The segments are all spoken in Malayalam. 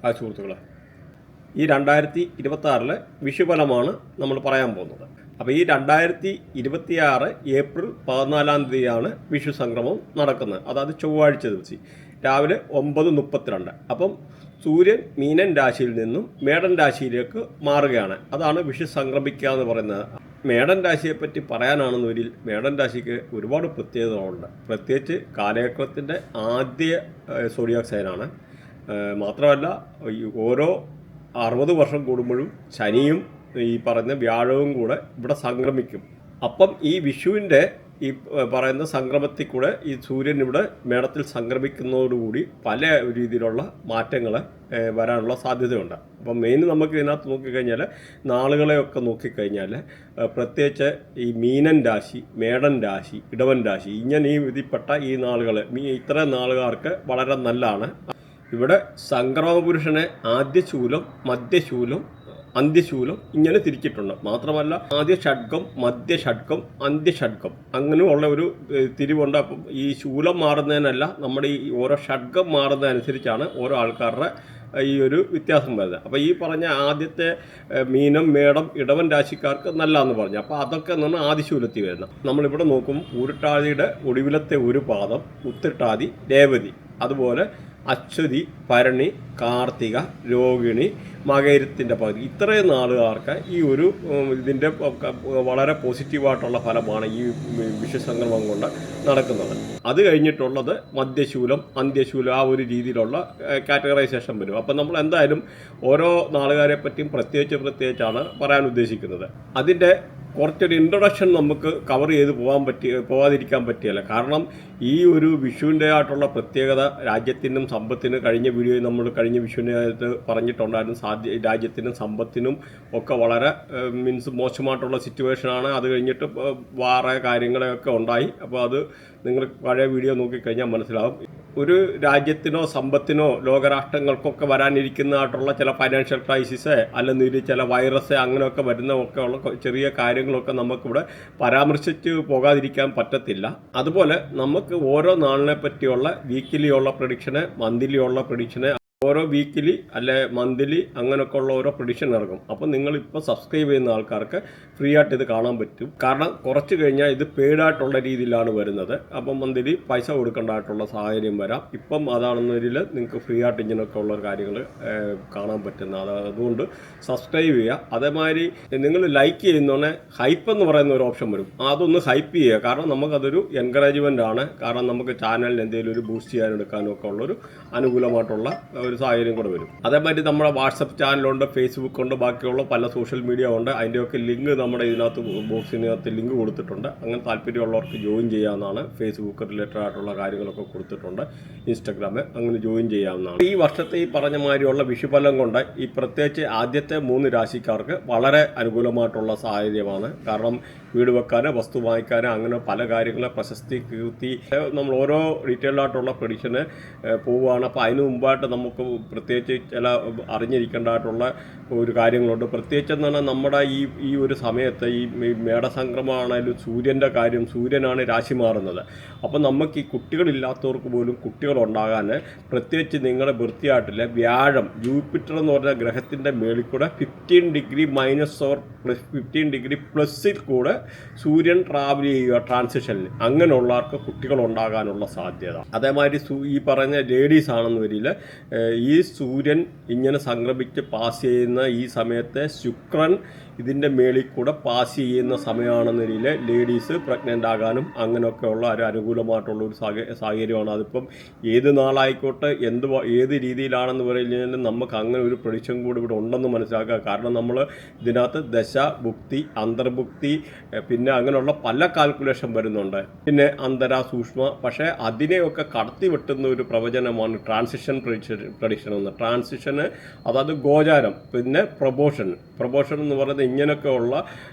ആ സുഹൃത്തുക്കളെ, ഈ 2026 വിഷുഫലമാണ് നമ്മൾ പറയാൻ പോകുന്നത്. അപ്പോൾ ഈ 2026 ഏപ്രിൽ 14 വിഷു സംക്രമം നടക്കുന്നത്. അതായത് ചൊവ്വാഴ്ച ദിവസം രാവിലെ 9:32. അപ്പം സൂര്യൻ മീനൻ രാശിയിൽ നിന്നും മേടൻ രാശിയിലേക്ക് മാറുകയാണ്. അതാണ് വിഷു സംക്രമിക്കുക എന്ന് പറയുന്നത്. മേടൻ രാശിയെപ്പറ്റി പറയാനാണെന്നൊരിൽ മേടൻ രാശിക്ക് ഒരുപാട് പ്രത്യേകതകളുണ്ട്. പ്രത്യേകിച്ച് കാലചക്രത്തിൻ്റെ ആദ്യ സോഡിയാക് സൈനാണ്. മാത്രമല്ല ഓരോ 60 വർഷം കൂടുമ്പോഴും ശനിയും ഈ പറയുന്ന വ്യാഴവും കൂടെ ഇവിടെ സംക്രമിക്കും. അപ്പം ഈ വിഷുവിൻ്റെ ഈ പറയുന്ന സംക്രമത്തിൽ കൂടെ ഈ സൂര്യൻ ഇവിടെ മേടത്തിൽ സംക്രമിക്കുന്നതോടുകൂടി പല രീതിയിലുള്ള മാറ്റങ്ങൾ വരാനുള്ള സാധ്യതയുണ്ട്. അപ്പം മെയിൻ നമുക്ക് ഇതിനകത്ത് നോക്കിക്കഴിഞ്ഞാൽ നാളുകളെയൊക്കെ നോക്കിക്കഴിഞ്ഞാൽ പ്രത്യേകിച്ച് ഈ മീനൻ രാശി, മേടൻ രാശി, ഇടവൻ രാശി ഇങ്ങനെ ഈ വിധിപ്പെട്ട ഈ നാളുകൾ ഇത്തരം നാളുകാർക്ക് വളരെ നല്ലതാണ്. ഇവിടെ സംക്രമപുരുഷനെ ആദ്യശൂലം, മധ്യശൂലം, അന്ത്യശൂലം ഇങ്ങനെ തിരിച്ചിട്ടുണ്ട്. മാത്രമല്ല ആദ്യ ഷഡ്കം, മധ്യഷഡ്കം, അന്ത്യഷഡ്കം അങ്ങനെയുള്ള ഒരു തിരിവുണ്ട്. അപ്പം ഈ ശൂലം മാറുന്നതിനല്ല, നമ്മുടെ ഈ ഓരോ ഷഡ്കം മാറുന്നതനുസരിച്ചാണ് ഓരോ ആൾക്കാരുടെ ഈ ഒരു വ്യത്യാസം വരുന്നത്. അപ്പോൾ ഈ പറഞ്ഞ ആദ്യത്തെ മീനം, മേടം, ഇടവൻ രാശിക്കാർക്ക് നല്ലതെന്ന് പറഞ്ഞു. അപ്പോൾ അതൊക്കെ എന്ന് പറഞ്ഞാൽ ആദിശൂലത്തിൽ വരുന്നത്. നമ്മളിവിടെ നോക്കുമ്പോൾ പൂരിട്ടാതിയുടെ ഒടുവിലത്തെ ഒരു പാദം, ഉത്തിട്ടാതി, രേവതി, അതുപോലെ അശ്വതി, ഭരണി, കാർത്തിക, രോഹിണി, മകരത്തിൻ്റെ പകുതി ഇത്രയും നാളുകാർക്ക് ഈ ഒരു ഇതിൻ്റെ വളരെ പോസിറ്റീവായിട്ടുള്ള ഫലമാണ് ഈ വിഷുസംക്രമം കൊണ്ട് നടക്കുന്നത്. അത് കഴിഞ്ഞിട്ടുള്ളത് മധ്യശൂലം, അന്ത്യശൂലം ആ ഒരു രീതിയിലുള്ള കാറ്റഗറൈസേഷൻ വരും. അപ്പം നമ്മൾ എന്തായാലും ഓരോ നാളുകാരെ പറ്റിയും പ്രത്യേകിച്ചാണ് പറയാൻ ഉദ്ദേശിക്കുന്നത്. അതിൻ്റെ കുറച്ചൊരു ഇൻട്രൊഡക്ഷൻ നമുക്ക് കവർ ചെയ്ത് പോകാതിരിക്കാൻ പറ്റിയല്ല. കാരണം ഈ ഒരു വിഷുവിൻ്റെ ആയിട്ടുള്ള പ്രത്യേകത രാജ്യത്തിനും സമ്പത്തിനും കഴിഞ്ഞ വീഡിയോയിൽ നമ്മൾ കഴിഞ്ഞ വിഷുവിനകത്ത് പറഞ്ഞിട്ടുണ്ടായിരുന്നു. രാജ്യത്തിനും സമ്പത്തിനും ഒക്കെ വളരെ മോശമായിട്ടുള്ള സിറ്റുവേഷനാണ്. അത് കഴിഞ്ഞിട്ട് വേറെ കാര്യങ്ങളൊക്കെ ഉണ്ടായി. അപ്പോൾ അത് നിങ്ങൾ പഴയ വീഡിയോ നോക്കിക്കഴിഞ്ഞാൽ മനസ്സിലാവും. ഒരു രാജ്യത്തിനോ സമ്പത്തിനോ ലോകരാഷ്ട്രങ്ങൾക്കൊക്കെ വരാനിരിക്കുന്നതായിട്ടുള്ള ചില ഫൈനാൻഷ്യൽ ക്രൈസിസ് അല്ലെങ്കിൽ ചില വൈറസ് അങ്ങനെയൊക്കെ വരുന്നതൊക്കെ ഉള്ള ചെറിയ കാര്യങ്ങളൊക്കെ നമുക്കിവിടെ പരാമർശിച്ച് പോകാതിരിക്കാൻ പറ്റത്തില്ല. അതുപോലെ നമുക്ക് ഓരോ നാളിനെ പറ്റിയുള്ള വീക്കിലി ഉള്ള പ്രഡിക്ഷന്, മന്ത്ലി ഉള്ള പ്രഡിക്ഷന്, ഓരോ വീക്കിലി അല്ലെ മന്ത്ലി അങ്ങനെയൊക്കെ ഉള്ള ഓരോ പ്രഡിക്ഷൻ ഇറങ്ങും. അപ്പോൾ നിങ്ങളിപ്പോൾ സബ്സ്ക്രൈബ് ചെയ്യുന്ന ആൾക്കാർക്ക് ഫ്രീ ആയിട്ട് ഇത് കാണാൻ പറ്റും. കാരണം കുറച്ച് കഴിഞ്ഞാൽ ഇത് പെയ്ഡായിട്ടുള്ള രീതിയിലാണ് വരുന്നത്. അപ്പം മന്ത്ലി പൈസ കൊടുക്കേണ്ടതായിട്ടുള്ള സാഹചര്യം വരാം. ഇപ്പം അതാണെന്നതിൽ നിങ്ങൾക്ക് ഫ്രീ ആയിട്ട് ഇങ്ങനെയൊക്കെ ഉള്ള കാര്യങ്ങൾ കാണാൻ പറ്റുന്ന. അതുകൊണ്ട് സബ്സ്ക്രൈബ് ചെയ്യുക. അതേമാതിരി നിങ്ങൾ ലൈക്ക് ചെയ്യുന്നോണെ ഹൈപ്പ് എന്ന് പറയുന്ന ഒരു ഓപ്ഷൻ വരും. അതൊന്ന് ഹൈപ്പ് ചെയ്യുക. കാരണം നമുക്കതൊരു എൻകറേജ്മെൻ്റ് ആണ്. കാരണം നമുക്ക് ചാനലിന് എന്തെങ്കിലും ഒരു ബൂസ്റ്റ് ചെയ്യാനെടുക്കാനും ഒക്കെ ഉള്ളൊരു അനുകൂലമായിട്ടുള്ള ഒരു സാഹചര്യം കൂടെ വരും. അതേമാതിരി നമ്മുടെ വാട്സപ്പ് ചാനലുണ്ട്, ഫേസ്ബുക്ക് ഉണ്ട്, ബാക്കിയുള്ള പല സോഷ്യൽ മീഡിയ ഉണ്ട്. അതിൻ്റെയൊക്കെ ലിങ്ക് നമ്മുടെ ഇതിനകത്ത് ബോക്സിനകത്ത് ലിങ്ക് കൊടുത്തിട്ടുണ്ട്. അങ്ങനെ താല്പര്യമുള്ളവർക്ക് ജോയിൻ ചെയ്യാവുന്നതാണ്. ഫേസ്ബുക്ക് റിലേറ്റഡ് ആയിട്ടുള്ള കാര്യങ്ങളൊക്കെ കൊടുത്തിട്ടുണ്ട്. ഇൻസ്റ്റാഗ്രാം അങ്ങനെ ജോയിൻ ചെയ്യാവുന്നതാണ്. ഈ വർഷത്തെ ഈ പറഞ്ഞ മാതിരിയുള്ള വിഷുഫലം കൊണ്ട് ഈ പ്രത്യേകിച്ച് ആദ്യത്തെ 3 രാശിക്കാർക്ക് വളരെ അനുകൂലമായിട്ടുള്ള സാഹചര്യമാണ്. കാരണം വീട് വെക്കാൻ, വസ്തു വാങ്ങിക്കാൻ, അങ്ങനെ പല കാര്യങ്ങളെ പ്രശസ്തി, കീർത്തി നമ്മൾ ഓരോ ഡീറ്റെയിൽഡ് ആയിട്ടുള്ള പ്രഡിക്ഷന് പോവുകയാണ്. അപ്പോൾ അതിന് മുമ്പായിട്ട് നമുക്ക് പ്രത്യേകിച്ച് ചില അറിഞ്ഞിരിക്കേണ്ടതായിട്ടുള്ള ഒരു കാര്യങ്ങളുണ്ട്. പ്രത്യേകിച്ച് എന്ന് പറഞ്ഞാൽ നമ്മുടെ ഈ ഒരു സമയത്ത് ഈ മേടസംക്രമമാണെങ്കിലും സൂര്യൻ്റെ കാര്യം, സൂര്യനാണ് രാശി മാറുന്നത്. അപ്പം നമുക്ക് ഈ കുട്ടികളില്ലാത്തവർക്ക് പോലും കുട്ടികളുണ്ടാകാൻ പ്രത്യേകിച്ച് നിങ്ങളുടെ വൃത്തിയായിട്ടില്ല വ്യാഴം, ജൂപ്പിറ്റർ എന്ന് പറഞ്ഞ ഗ്രഹത്തിൻ്റെ മേളിൽ കൂടെ 15 degree minus or plus 15 degree പ്ലസ്സിൽ കൂടെ സൂര്യൻ ട്രാവൽ ചെയ്യുക ട്രാൻസിഷനിൽ. അങ്ങനെയുള്ളവർക്ക് കുട്ടികളുണ്ടാകാനുള്ള സാധ്യത. അതേമാതിരി ഈ പറഞ്ഞ ലേഡീസ് ആണെന്ന് വരില്ല, ഈ സൂര്യൻ ഇങ്ങനെ സംക്രമിച്ച് പാസ് ചെയ്യുന്ന ഈ സമയത്തെ ശുക്രൻ ഇതിൻ്റെ മേളിൽ കൂടെ പാസ് ചെയ്യുന്ന സമയമാണെന്ന രീതിയിൽ ലേഡീസ് പ്രഗ്നൻ്റ് ആകാനും അങ്ങനെയൊക്കെയുള്ള ഒരു അനുകൂലമായിട്ടുള്ള ഒരു സാഹചര്യമാണ്. അതിപ്പം ഏത് നാളായിക്കോട്ടെ ഏത് രീതിയിലാണെന്ന് പറയുന്നതിന് നമുക്ക് അങ്ങനെ ഒരു പ്രഡിക്ഷൻ കൂടി ഇവിടെ ഉണ്ടെന്ന് മനസ്സിലാക്കുക. കാരണം നമ്മൾ ഇതിനകത്ത് ദശ, ഭുക്തി, അന്തർഭുക്തി, പിന്നെ അങ്ങനെയുള്ള പല കാൽക്കുലേഷൻ വരുന്നുണ്ട്. പിന്നെ അന്തര, സൂക്ഷ്മ. പക്ഷേ അതിനെയൊക്കെ കടത്തി വെട്ടുന്ന ഒരു പ്രവചനമാണ് ട്രാൻസിഷൻ പ്രഡിക്ഷൻ എന്ന്. ട്രാൻസിഷന് അതായത് ഗോചാരം, പിന്നെ പ്രൊപോഷൻ എന്ന് പറയുന്നത് ഇങ്ങനെയൊക്കെ ഉള്ള,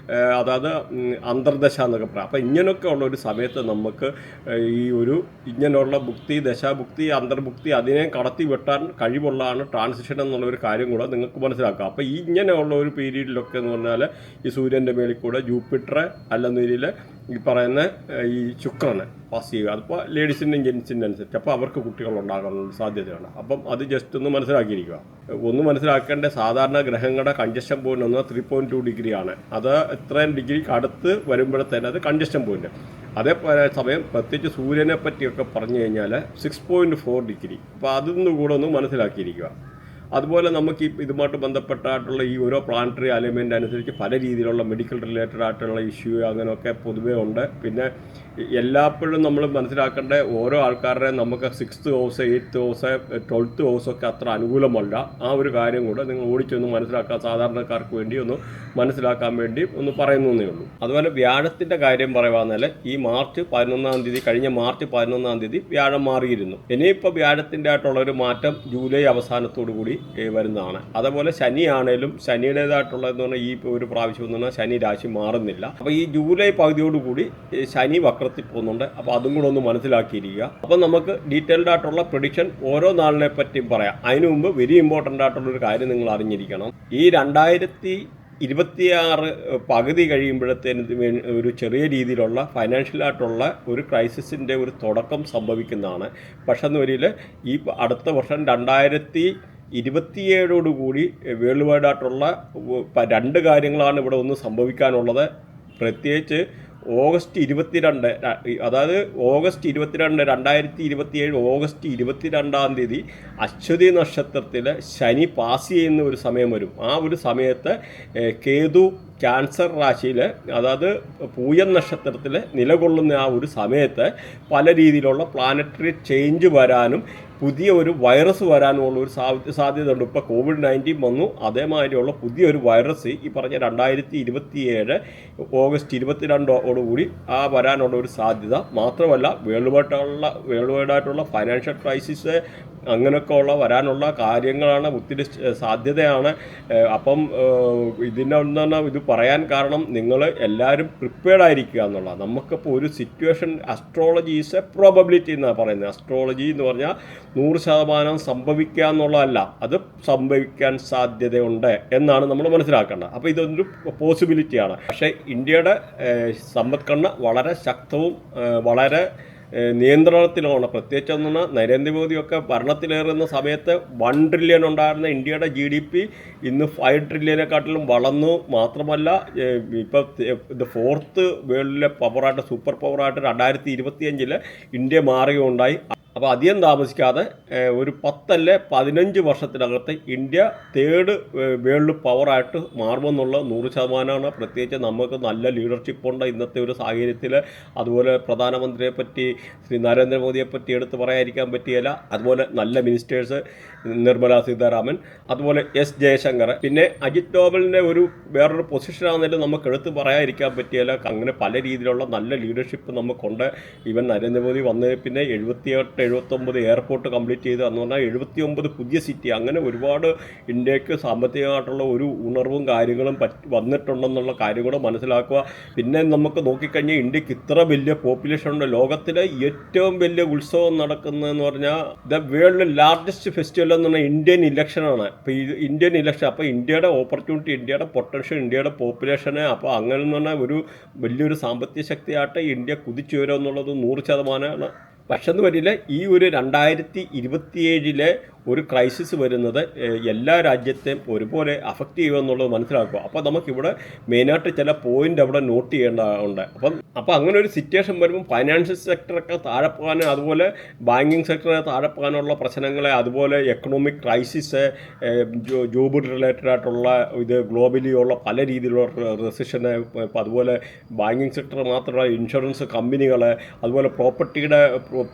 അതായത് അന്തർദശ എന്നൊക്കെ പറയാം. അപ്പോൾ ഇങ്ങനെയൊക്കെ ഉള്ള ഒരു സമയത്ത് നമുക്ക് ഈ ഒരു ഇങ്ങനെയുള്ള ഭുക്തി, ദശാഭുക്തി, അന്തർഭുക്തി അതിനെ കടത്തി വെട്ടാൻ കഴിവുള്ളതാണ് ട്രാൻസിഷൻ എന്നുള്ളൊരു കാര്യം കൂടെ നിങ്ങൾക്ക് മനസ്സിലാക്കാം. അപ്പോൾ ഈ ഇങ്ങനെയുള്ള ഒരു പീരീഡിലൊക്കെ എന്ന് പറഞ്ഞാൽ ഈ സൂര്യൻ്റെ മേളിൽ കൂടെ ജൂപ്പിറ്റർ അല്ലെന്നതിൽ ഈ പറയുന്ന ഈ ശുക്രനെ പാസ് ചെയ്യുക. അതിപ്പോൾ ലേഡീസിൻ്റെയും ജെൻസിൻ്റെ അനുസരിച്ച് അപ്പോൾ അവർക്ക് കുട്ടികളുണ്ടാകാനുള്ള സാധ്യതയാണ്. അപ്പം അത് ജസ്റ്റ് ഒന്ന് മനസ്സിലാക്കിയിരിക്കുക. ഒന്ന് മനസ്സിലാക്കേണ്ട സാധാരണ ഗ്രഹങ്ങളുടെ കൺജഷൻ പോയിന്റ് ഒന്ന് 3.2 ഡിഗ്രിയാണ്. അത് ഇത്രയും ഡിഗ്രിക്ക് അടുത്ത് വരുമ്പോഴത്തേന് അത് കൺജഷൻ പോയിന്റ്. അതേപോലെ സമയം പ്രത്യേകിച്ച് സൂര്യനെ പറ്റിയൊക്കെ പറഞ്ഞു കഴിഞ്ഞാൽ 6.4 ഡിഗ്രി. അപ്പോൾ അതൊന്നും കൂടെ ഒന്ന് മനസ്സിലാക്കിയിരിക്കുക. അതുപോലെ നമുക്ക് ഇതുമായിട്ട് ബന്ധപ്പെട്ടായിട്ടുള്ള ഈ ഓരോ പ്ലാനറ്ററി അലൈൻമെൻ്റ് അനുസരിച്ച് പല രീതിയിലുള്ള മെഡിക്കൽ റിലേറ്റഡ് ആയിട്ടുള്ള ഇഷ്യൂ അങ്ങനെയൊക്കെ പൊതുവേ ഉണ്ട്. പിന്നെ എല്ലാപ്പോഴും നമ്മൾ മനസ്സിലാക്കേണ്ട ഓരോ ആൾക്കാരുടെ നമുക്ക് 6th house, 8th house, 12th ഹൗസൊക്കെ അത്ര അനുകൂലമല്ല. ആ ഒരു കാര്യം കൂടെ നിങ്ങൾ ഓടിച്ചൊന്ന് മനസ്സിലാക്കാൻ, സാധാരണക്കാർക്ക് വേണ്ടി ഒന്ന് മനസ്സിലാക്കാൻ വേണ്ടി ഒന്ന് പറയുന്നതേ ഉള്ളൂ. അതുപോലെ വ്യാഴത്തിൻ്റെ കാര്യം പറയുകയാണെങ്കിൽ ഈ മാർച്ച് 11-ാം തീയതി, കഴിഞ്ഞ മാർച്ച് 11-ാം തീയതി വ്യാഴം മാറിയിരുന്നു. ഇനിയിപ്പോൾ വ്യാഴത്തിൻ്റെ ആയിട്ടുള്ളൊരു മാറ്റം ജൂലൈ അവസാനത്തോടു കൂടി വരുന്നതാണ്. അതേപോലെ ശനിയാണേലും ശനിയുടേതായിട്ടുള്ളതെന്ന് പറഞ്ഞാൽ ഈ ഒരു പ്രാവശ്യം എന്ന് പറഞ്ഞാൽ ശനി രാശി മാറുന്നില്ല. അപ്പോൾ ഈ ജൂലൈ പകുതിയോടുകൂടി ശനി വക്രത്തിൽ പോകുന്നുണ്ട്. അപ്പോൾ അതും കൂടെ ഒന്ന് മനസ്സിലാക്കിയിരിക്കുക. അപ്പോൾ നമുക്ക് ഡീറ്റെയിൽഡ് ആയിട്ടുള്ള പ്രഡിക്ഷൻ ഓരോ നാളിനെ പറ്റിയും പറയാം. അതിനു മുമ്പ് വെരി ഇമ്പോർട്ടൻ്റ് ആയിട്ടുള്ളൊരു കാര്യം നിങ്ങൾ അറിഞ്ഞിരിക്കണം. ഈ 2026 പകുതി കഴിയുമ്പോഴത്തേന് ഒരു ചെറിയ രീതിയിലുള്ള ഫൈനാൻഷ്യലായിട്ടുള്ള ഒരു ക്രൈസിസിൻ്റെ ഒരു തുടക്കം സംഭവിക്കുന്നതാണ്. പക്ഷെ എന്ന് വരിയിൽ ഈ അടുത്ത വർഷം 2027 വേൾഡ് വൈഡ് ആയിട്ടുള്ള 2 കാര്യങ്ങളാണ് ഇവിടെ ഒന്ന് സംഭവിക്കാനുള്ളത്. പ്രത്യേകിച്ച് ഓഗസ്റ്റ് 22, അതായത് ഓഗസ്റ്റ് 22, 2027 ഓഗസ്റ്റ് 22-ാം തീയതി അശ്വതി നക്ഷത്രത്തിൽ ശനി പാസ് ചെയ്യുന്ന ഒരു സമയം വരും. ആ ഒരു സമയത്ത് കേതു ക്യാൻസർ രാശിയിൽ, അതായത് പൂയം നക്ഷത്രത്തിൽ നിലകൊള്ളുന്ന ആ ഒരു സമയത്ത് പല രീതിയിലുള്ള പ്ലാനറ്ററി ചേഞ്ച് വരാനും പുതിയ ഒരു വൈറസ് വരാനുമുള്ള ഒരു സാധ്യത ഉണ്ട്. ഇപ്പോൾ COVID-19 വന്നു, അതേമാതിരിയുള്ള പുതിയൊരു വൈറസ് ഈ പറഞ്ഞ 2027 ഓഗസ്റ്റ് 22 ആ വരാനുള്ള ഒരു സാധ്യത. മാത്രമല്ല വേൾഡ് വൈഡായിട്ടുള്ള ഫൈനാൻഷ്യൽ ക്രൈസിസ് അങ്ങനെയൊക്കെ വരാനുള്ള കാര്യങ്ങളാണ്, ഒത്തിരി സാധ്യതയാണ്. അപ്പം ഇതിനൊന്നാണ് ഇത് പറയാൻ കാരണം നിങ്ങൾ എല്ലാവരും പ്രിപ്പയർഡ് ആയിരിക്കുക എന്നുള്ളതാണ്. നമുക്കിപ്പോൾ ഒരു situation, astrology is A probability എന്നാണ് പറയുന്നത്. അസ്ട്രോളജി എന്ന് പറഞ്ഞാൽ 100% സംഭവിക്കുക എന്നുള്ളതല്ല, അത് സംഭവിക്കാൻ സാധ്യതയുണ്ട് എന്നാണ് നമ്മൾ മനസ്സിലാക്കേണ്ടത്. അപ്പോൾ ഇതൊരു പോസിബിലിറ്റിയാണ്. പക്ഷേ ഇന്ത്യയുടെ സമ്പദ്ഘടന വളരെ ശക്തവും വളരെ നിയന്ത്രണത്തിലാണ്. പ്രത്യേകിച്ച് പറഞ്ഞാൽ നരേന്ദ്രമോദിയൊക്കെ ഭരണത്തിലേറുന്ന സമയത്ത് 1 ട്രില്യൺ ഉണ്ടായിരുന്ന ഇന്ത്യയുടെ GDP ഇന്ന് 5 ട്രില്യനെക്കാട്ടിലും വളർന്നു. മാത്രമല്ല ഇപ്പോൾ ഇത് 4th വേൾഡിലെ പവറായിട്ട്, സൂപ്പർ പവറായിട്ട് 2025 ഇന്ത്യ മാറുകയുണ്ടായി. അപ്പോൾ അധികം താമസിക്കാതെ ഒരു 10 അല്ലെ 15 വർഷത്തിനകത്ത് ഇന്ത്യ 3rd വേൾഡ് പവറായിട്ട് മാറുമെന്നുള്ളത് 100%. പ്രത്യേകിച്ച് നമുക്ക് നല്ല ലീഡർഷിപ്പുണ്ട് ഇന്നത്തെ ഒരു സാഹചര്യത്തിൽ. അതുപോലെ പ്രധാനമന്ത്രിയെ പറ്റി, ശ്രീ നരേന്ദ്രമോദിയെ പറ്റി എടുത്ത് പറയാതിരിക്കാൻ പറ്റിയല്ല. അതുപോലെ നല്ല മിനിസ്റ്റേഴ്സ്, നിർമ്മല സീതാരാമൻ, അതുപോലെ എസ് ജയശങ്കർ, പിന്നെ അജിത് ഡോവലിൻ്റെ വേറൊരു പൊസിഷനാണെങ്കിലും നമുക്ക് എടുത്ത് പറയാതിരിക്കാൻ പറ്റിയല്ല. അങ്ങനെ പല രീതിയിലുള്ള നല്ല ലീഡർഷിപ്പ് നമുക്കുണ്ട്. ഈവൻ നരേന്ദ്രമോദി വന്നതിൽ പിന്നെ 78-79 എയർപോർട്ട് കംപ്ലീറ്റ് ചെയ്ത് എന്ന് പറഞ്ഞാൽ 79 പുതിയ സിറ്റി, അങ്ങനെ ഒരുപാട് ഇന്ത്യക്ക് സാമ്പത്തികമായിട്ടുള്ള ഒരു ഉണർവും കാര്യങ്ങളും വന്നിട്ടുണ്ടെന്നുള്ള കാര്യം കൂടെ മനസ്സിലാക്കുക. പിന്നെ നമുക്ക് നോക്കിക്കഴിഞ്ഞാൽ ഇന്ത്യക്ക് ഇത്ര വലിയ പോപ്പുലേഷൻ ഉണ്ട്. ലോകത്തിലെ ഏറ്റവും വലിയ ഉത്സവം നടക്കുന്നതെന്ന് പറഞ്ഞാൽ ദ വേൾഡ് ലാർജസ്റ്റ് ഫെസ്റ്റിവൽ എന്ന് പറഞ്ഞാൽ ഇന്ത്യൻ ഇലക്ഷനാണ്. അപ്പോൾ ഇന്ത്യൻ ഇലക്ഷൻ, അപ്പോൾ ഇന്ത്യയുടെ ഓപ്പർച്യൂണിറ്റി, ഇന്ത്യയുടെ പൊട്ടൻഷ്യൽ, ഇന്ത്യയുടെ പോപ്പുലേഷന്, അപ്പോൾ അങ്ങനെ എന്ന് പറഞ്ഞാൽ ഒരു വലിയൊരു സാമ്പത്തിക ശക്തിയായിട്ട് ഇന്ത്യ കുതിച്ചു വരും എന്നുള്ളത് 100%. പക്ഷെ എന്ന് വരില്ല, ഈ ഒരു 2027 ഒരു ക്രൈസിസ് വരുന്നത് എല്ലാ രാജ്യത്തെയും ഒരുപോലെ അഫക്റ്റ് ചെയ്യുമെന്നുള്ളത് മനസ്സിലാക്കുക. അപ്പോൾ നമുക്കിവിടെ മെയിനായിട്ട് ചില പോയിൻ്റ് അവിടെ നോട്ട് ചെയ്യേണ്ടതുണ്ട്. അപ്പോൾ അങ്ങനെ ഒരു സിറ്റുവേഷൻ വരുമ്പോൾ ഫൈനാൻഷ്യൽ സെക്ടറൊക്കെ താഴെ പോകാനും, അതുപോലെ ബാങ്കിങ് സെക്ടറെ താഴെ പോകാനുള്ള പ്രശ്നങ്ങളെ, അതുപോലെ എക്കണോമിക് ക്രൈസിസ്, ജോബ് റിലേറ്റഡ് ആയിട്ടുള്ള ഇത് ഗ്ലോബലി ഉള്ള പല രീതിയിലുള്ള റെസിഷന്, അതുപോലെ ബാങ്കിങ് സെക്ടർ മാത്രമല്ല ഇൻഷുറൻസ് കമ്പനികൾ, അതുപോലെ പ്രോപ്പർട്ടിയുടെ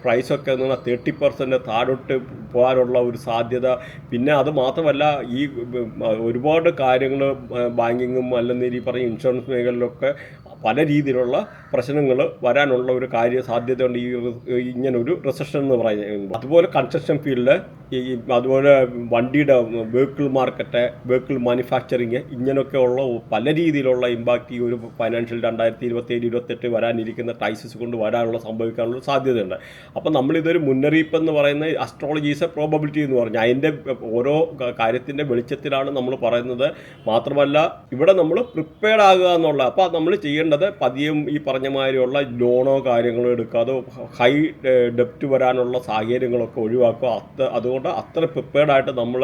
പ്രൈസൊക്കെ എന്ന് പറഞ്ഞാൽ 30% താഴോട്ട് പോകാനുള്ള ഒരു സാധ്യത. പിന്നെ അത് മാത്രമല്ല ഈ ഒരുപാട് കാര്യങ്ങൾ ബാങ്കിങ്ങും അല്ലെങ്കിൽ ഈ പറഞ്ഞ ഇൻഷുറൻസ് മേഖലയിലൊക്കെ പല രീതിയിലുള്ള പ്രശ്നങ്ങൾ വരാനുള്ള ഒരു സാധ്യതയുണ്ട് ഈ ഇങ്ങനൊരു റിസഷൻ എന്ന് പറയുന്നത്. അതുപോലെ കൺസ്ട്രക്ഷൻ ഫീൽഡ്, അതുപോലെ വണ്ടിയുടെ വെഹിക്കിൾ മാർക്കറ്റ്, വെഹിക്കിൾ മാനുഫാക്ചറിങ്, ഇങ്ങനെയൊക്കെ ഉള്ള പല രീതിയിലുള്ള ഇമ്പാക്റ്റ് ഈ ഒരു ഫൈനാൻഷ്യൽ 2027-28 വരാനിരിക്കുന്ന ക്രൈസിസ് കൊണ്ട് സംഭവിക്കാനുള്ള സാധ്യതയുണ്ട്. അപ്പോൾ നമ്മളിതൊരു മുന്നറിയിപ്പ് എന്ന് പറയുന്നത് അസ്ട്രോളജീസ് പ്രോബബിലിറ്റി എന്ന് പറഞ്ഞാൽ അതിൻ്റെ ഓരോ കാര്യത്തിൻ്റെ വെളിച്ചത്തിലാണ് നമ്മൾ പറയുന്നത്. മാത്രമല്ല ഇവിടെ നമ്മൾ പ്രിപ്പയർഡ് ആകുക എന്നുള്ള, അപ്പോൾ നമ്മൾ ചെയ്യേണ്ടത് പതിയും ഈ പറഞ്ഞ പറഞ്ഞ മാതിരിയുള്ള ലോണോ കാര്യങ്ങളോ എടുക്കാതെ ഹൈ ഡെപ്റ്റ് വരാനുള്ള സാഹചര്യങ്ങളൊക്കെ ഒഴിവാക്കുക. അതുകൊണ്ട് അത്ര പ്രിപ്പയർഡായിട്ട് നമ്മൾ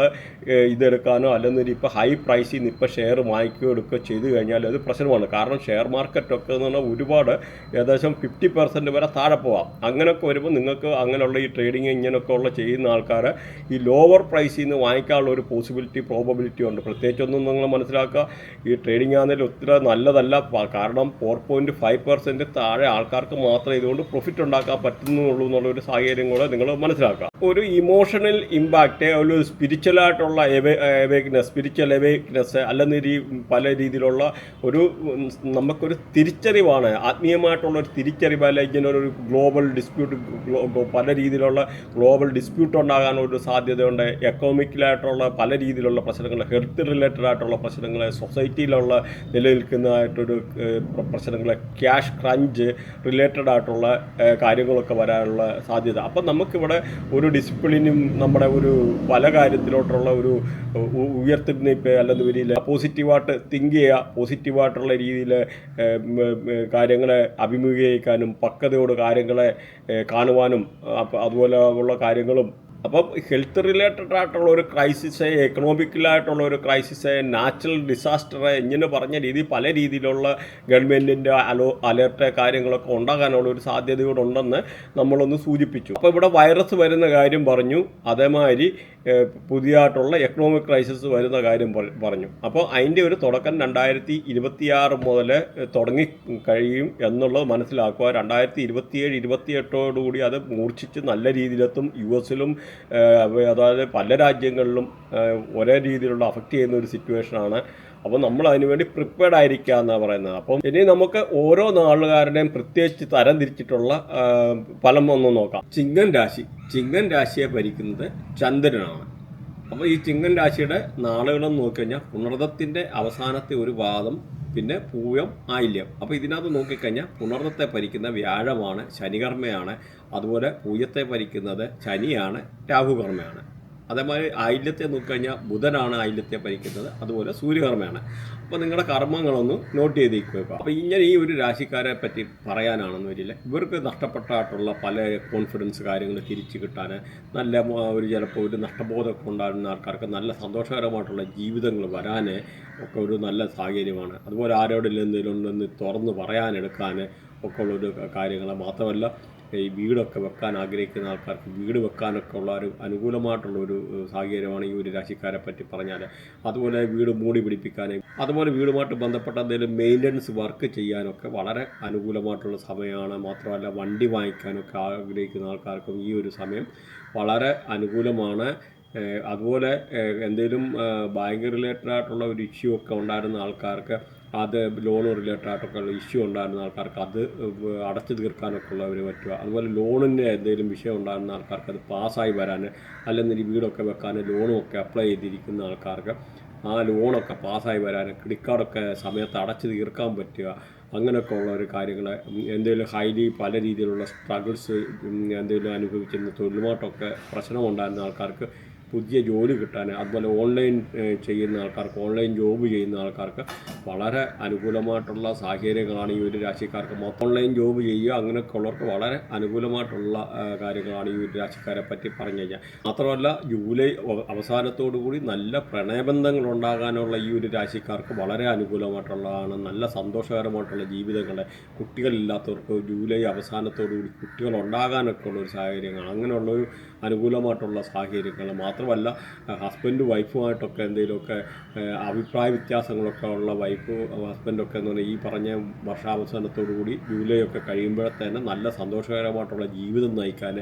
ഇതെടുക്കാനോ അല്ലെങ്കിൽ ഇപ്പോൾ ഹൈ പ്രൈസിൽ നിന്ന് ഇപ്പോൾ ഷെയർ വാങ്ങിക്കുകയോ എടുക്കുകയോ ചെയ്തു കഴിഞ്ഞാൽ അത് പ്രശ്നമാണ്. കാരണം ഷെയർ മാർക്കറ്റൊക്കെ എന്ന് പറഞ്ഞാൽ ഒരുപാട് ഏകദേശം 50% വരെ താഴെ പോവാം. അങ്ങനെയൊക്കെ വരുമ്പോൾ നിങ്ങൾക്ക് അങ്ങനെയുള്ള ഈ ട്രേഡിങ് ഇങ്ങനെയൊക്കെ ഉള്ള ചെയ്യുന്ന ആൾക്കാർ ഈ ലോവർ പ്രൈസിൽ നിന്ന് വാങ്ങിക്കാനുള്ള ഒരു പ്രോബബിലിറ്റി ഉണ്ട്. പ്രത്യേകിച്ചൊന്നും നിങ്ങൾ മനസ്സിലാക്കുക, ഈ ട്രേഡിംഗ് ആണെങ്കിലും ഒത്തിരി നല്ലതല്ല. കാരണം 4.5% താഴെ ആൾക്കാർക്ക് മാത്രമേ ഇതുകൊണ്ട് പ്രോഫിറ്റ് ഉണ്ടാക്കാൻ പറ്റുന്നുള്ളൂ എന്നുള്ളൊരു സാഹചര്യം കൂടെ നിങ്ങൾ മനസ്സിലാക്കുക. ഒരു ഇമോഷണൽ ഇമ്പാക്റ്റ്, ഒരു സ്പിരിച്വൽ അവേക്നെസ് അല്ലെങ്കിൽ പല രീതിയിലുള്ള നമുക്കൊരു തിരിച്ചറിവാണ്, ആത്മീയമായിട്ടുള്ള ഒരു തിരിച്ചറിവ്. അല്ലെങ്കിൽ ഇങ്ങനെ ഒരു ഗ്ലോബൽ ഡിസ്പ്യൂട്ട്, പല രീതിയിലുള്ള ഗ്ലോബൽ ഡിസ്പ്യൂട്ട് ഉണ്ടാകാനൊരു സാധ്യതയുണ്ട്. എക്കണോമിക്കലായിട്ടുള്ള പല രീതിയിലുള്ള പ്രശ്നങ്ങൾ, ഹെൽത്ത് റിലേറ്റഡ് ആയിട്ടുള്ള പ്രശ്നങ്ങൾ, സൊസൈറ്റിയിലുള്ള നിലനിൽക്കുന്നതായിട്ടൊരു പ്രശ്നങ്ങൾ, ക്യാഷ് ക്രഞ്ച് റിലേറ്റഡ് ആയിട്ടുള്ള കാര്യങ്ങളൊക്കെ വരാനുള്ള സാധ്യത. അപ്പം നമുക്കിവിടെ ഒരു ഡിസിപ്ലിനും നമ്മുടെ ഒരു പല കാര്യത്തിലോട്ടുള്ള ഒരു ഉയർത്തിനിപ്പ് അല്ലെങ്കിൽ ഒരു പോസിറ്റീവായിട്ട് തിങ്ക് ചെയ്യുക, പോസിറ്റീവായിട്ടുള്ള രീതിയിൽ കാര്യങ്ങളെ അഭിമുഖീകരിക്കാനും പക്വതയോട് കാര്യങ്ങളെ കാണുവാനും അതുപോലെ ഉള്ള കാര്യങ്ങളും. അപ്പം ഹെൽത്ത് റിലേറ്റഡ് ആയിട്ടുള്ള ഒരു ക്രൈസിസ്, എക്കണോമിക്കലായിട്ടുള്ള ഒരു ക്രൈസിസ്, നാച്ചുറൽ ഡിസാസ്റ്റർ, ഇങ്ങനെ പറഞ്ഞ രീതിയിൽ പല രീതിയിലുള്ള ഗവൺമെൻറ്റിൻ്റെ അലേർട്ട് കാര്യങ്ങളൊക്കെ ഉണ്ടാകാനുള്ള ഒരു സാധ്യതയോടുണ്ടെന്ന് നമ്മളൊന്ന് സൂചിപ്പിച്ചു. അപ്പോൾ ഇവിടെ വൈറസ് വരുന്ന കാര്യം പറഞ്ഞു, അതേമാതിരി പുതിയതായിട്ടുള്ള എക്കണോമിക് ക്രൈസിസ് വരുന്ന കാര്യം പറഞ്ഞു. അപ്പോൾ അതിൻ്റെ ഒരു തുടക്കം 2026 മുതൽ തുടങ്ങി കഴിയും എന്നുള്ളത് മനസ്സിലാക്കുക. 2027-28 അത് മൂർച്ഛിച്ച് നല്ല രീതിയിലെത്തും. US-ലും അതായത് പല രാജ്യങ്ങളിലും ഒരേ രീതിയിലുള്ള അഫക്റ്റ് ചെയ്യുന്ന ഒരു സിറ്റുവേഷനാണ്. അപ്പോൾ നമ്മൾ അതിനുവേണ്ടി പ്രിപ്പയർഡ് ആയിരിക്കുക എന്നാണ് പറയുന്നത്. അപ്പം ഇനി നമുക്ക് ഓരോ നാളുകാരുടെയും പ്രത്യേകിച്ച് തരം തിരിച്ചിട്ടുള്ള ഫലം ഒന്ന് നോക്കാം. ചിങ്ങൻ രാശിയെ ഭരിക്കുന്നത് ചന്ദ്രനാണ്. അപ്പോൾ ഈ ചിങ്ങൻ രാശിയുടെ നാളുകളെന്ന് നോക്കിക്കഴിഞ്ഞാൽ പുണർദത്തിൻ്റെ അവസാനത്തെ ഒരു പാദം, പിന്നെ പൂയം, ആയില്യം. അപ്പോൾ ഇതിനകത്ത് നോക്കിക്കഴിഞ്ഞാൽ പുണർദത്തെ ഭരിക്കുന്ന വ്യാഴമാണ്, ശനികർമ്മയാണ്. അതുപോലെ പൂയത്തെ ഭരിക്കുന്നത് ശനിയാണ്, രാഹുകർമ്മയാണ്. അതേമാതിരി ആയില്യത്തെ നോക്കിക്കഴിഞ്ഞാൽ ബുധനാണ് ആയില്യത്തെ ഭരിക്കുന്നത്, അതുപോലെ സൂര്യകർമ്മയാണ്. അപ്പോൾ നിങ്ങളുടെ കർമ്മങ്ങളൊന്ന് നോട്ട് ചെയ്തേക്കുക. അപ്പോൾ ഇങ്ങനെ ഈ ഒരു രാശിക്കാരെ പറ്റി പറയാനാണെന്ന് വരില്ല. ഇവർക്ക് നഷ്ടപ്പെട്ടായിട്ടുള്ള പല കോൺഫിഡൻസ് കാര്യങ്ങൾ തിരിച്ചു കിട്ടാൻ, നല്ല ചിലപ്പോൾ ഒരു നഷ്ടബോധമൊക്കെ ഉണ്ടാകുന്ന ആൾക്കാർക്ക് നല്ല സന്തോഷകരമായിട്ടുള്ള ജീവിതങ്ങൾ വരാൻ ഒക്കെ ഒരു നല്ല സാഹചര്യമാണ്. അതുപോലെ ആരോടെങ്കിലും എന്തെങ്കിലും ഉണ്ടെന്ന് തുറന്ന് പറയാനെടുക്കാൻ ഒക്കെ ഉള്ളൊരു കാര്യങ്ങൾ. മാത്രമല്ല ഈ വീടൊക്കെ വെക്കാൻ ആഗ്രഹിക്കുന്ന ആൾക്കാർക്ക് വീട് വെക്കാനൊക്കെ ഉള്ള ഒരു അനുകൂലമായിട്ടുള്ളൊരു സാഹചര്യമാണ് ഈ ഒരു രാശിക്കാരെ പറ്റി പറഞ്ഞാൽ. അതുപോലെ വീട് മൂടി പിടിപ്പിക്കാനും അതുപോലെ വീടുമായിട്ട് ബന്ധപ്പെട്ട എന്തെങ്കിലും മെയിൻ്റനൻസ് വർക്ക് ചെയ്യാനൊക്കെ വളരെ അനുകൂലമായിട്ടുള്ള സമയമാണ്. മാത്രമല്ല വണ്ടി വാങ്ങിക്കാനൊക്കെ ആഗ്രഹിക്കുന്ന ആൾക്കാർക്കും ഈ ഒരു സമയം വളരെ അനുകൂലമാണ്. അതുപോലെ എന്തെങ്കിലും ബാങ്ക് റിലേറ്റഡ് ആയിട്ടുള്ള ഒരു ഇഷ്യൂ ഒക്കെ ഉണ്ടായിരുന്ന ആൾക്കാർക്ക്, അത് ലോൺ റിലേറ്റഡ് ആയിട്ടൊക്കെ ഉള്ള ഇഷ്യൂ ഉണ്ടായിരുന്ന ആൾക്കാർക്ക് അത് അടച്ചു തീർക്കാനൊക്കെ ഉള്ളവർ പറ്റുക. അതുപോലെ ലോണിൻ്റെ എന്തെങ്കിലും വിഷയം ഉണ്ടായിരുന്ന ആൾക്കാർക്ക് അത് പാസ്സായി വരാൻ, അല്ലെങ്കിൽ വീടൊക്കെ വെക്കാൻ ലോണും ഒക്കെ അപ്ലൈ ചെയ്തിരിക്കുന്ന ആൾക്കാർക്ക് ആ ലോണൊക്കെ പാസ്സായി വരാൻ, ക്രെഡിറ്റ് കാർഡൊക്കെ സമയത്ത് അടച്ചു തീർക്കാൻ പറ്റുക. അങ്ങനെയൊക്കെ ഉള്ള ഒരു കാര്യങ്ങൾ, എന്തെങ്കിലും പല രീതിയിലുള്ള സ്ട്രഗിൾസ് എന്തെങ്കിലും അനുഭവിച്ചിരുന്ന തൊഴിലുമായിട്ടൊക്കെ പ്രശ്നമുണ്ടായിരുന്ന ആൾക്കാർക്ക് പുതിയ ജോലി കിട്ടാൻ, അതുപോലെ ഓൺലൈൻ ചെയ്യുന്ന ആൾക്കാർക്ക്, ഓൺലൈൻ ജോബ് ചെയ്യുന്ന ആൾക്കാർക്ക് വളരെ അനുകൂലമായിട്ടുള്ള സാഹചര്യങ്ങളാണ് ഈ ഒരു രാശിക്കാർക്ക്. ഓൺലൈൻ ജോബ് ചെയ്യുക അങ്ങനെയൊക്കെ ഉള്ളവർക്ക് വളരെ അനുകൂലമായിട്ടുള്ള കാര്യങ്ങളാണ് ഈ ഒരു രാശിക്കാരെ പറ്റി പറഞ്ഞു കഴിഞ്ഞാൽ. മാത്രമല്ല ജൂലൈ അവസാനത്തോടു കൂടി നല്ല പ്രണയബന്ധങ്ങൾ ഉണ്ടാകാനുള്ള ഈ ഒരു രാശിക്കാർക്ക് വളരെ അനുകൂലമായിട്ടുള്ളതാണ്. നല്ല സന്തോഷകരമായിട്ടുള്ള ജീവിതങ്ങൾ, കുട്ടികളില്ലാത്തവർക്ക് ജൂലൈ അവസാനത്തോടുകൂടി കുട്ടികൾ ഉണ്ടാകാനൊക്കെ ഉള്ളൊരു സാഹചര്യങ്ങൾ, അങ്ങനെയുള്ളൊരു അനുകൂലമായിട്ടുള്ള സാഹചര്യങ്ങൾ. മാത്രമല്ല ഹസ്ബൻഡ് വൈഫുമായിട്ടൊക്കെ എന്തെങ്കിലുമൊക്കെ അഭിപ്രായ വ്യത്യാസങ്ങളൊക്കെ ഉള്ള ഹസ്ബൻഡൊക്കെ എന്ന് പറഞ്ഞാൽ ഈ പറഞ്ഞ വർഷാവസാനത്തോടുകൂടി ജൂലൈ ഒക്കെ കഴിയുമ്പോഴത്തേന് നല്ല സന്തോഷകരമായിട്ടുള്ള ജീവിതം നയിക്കാൻ,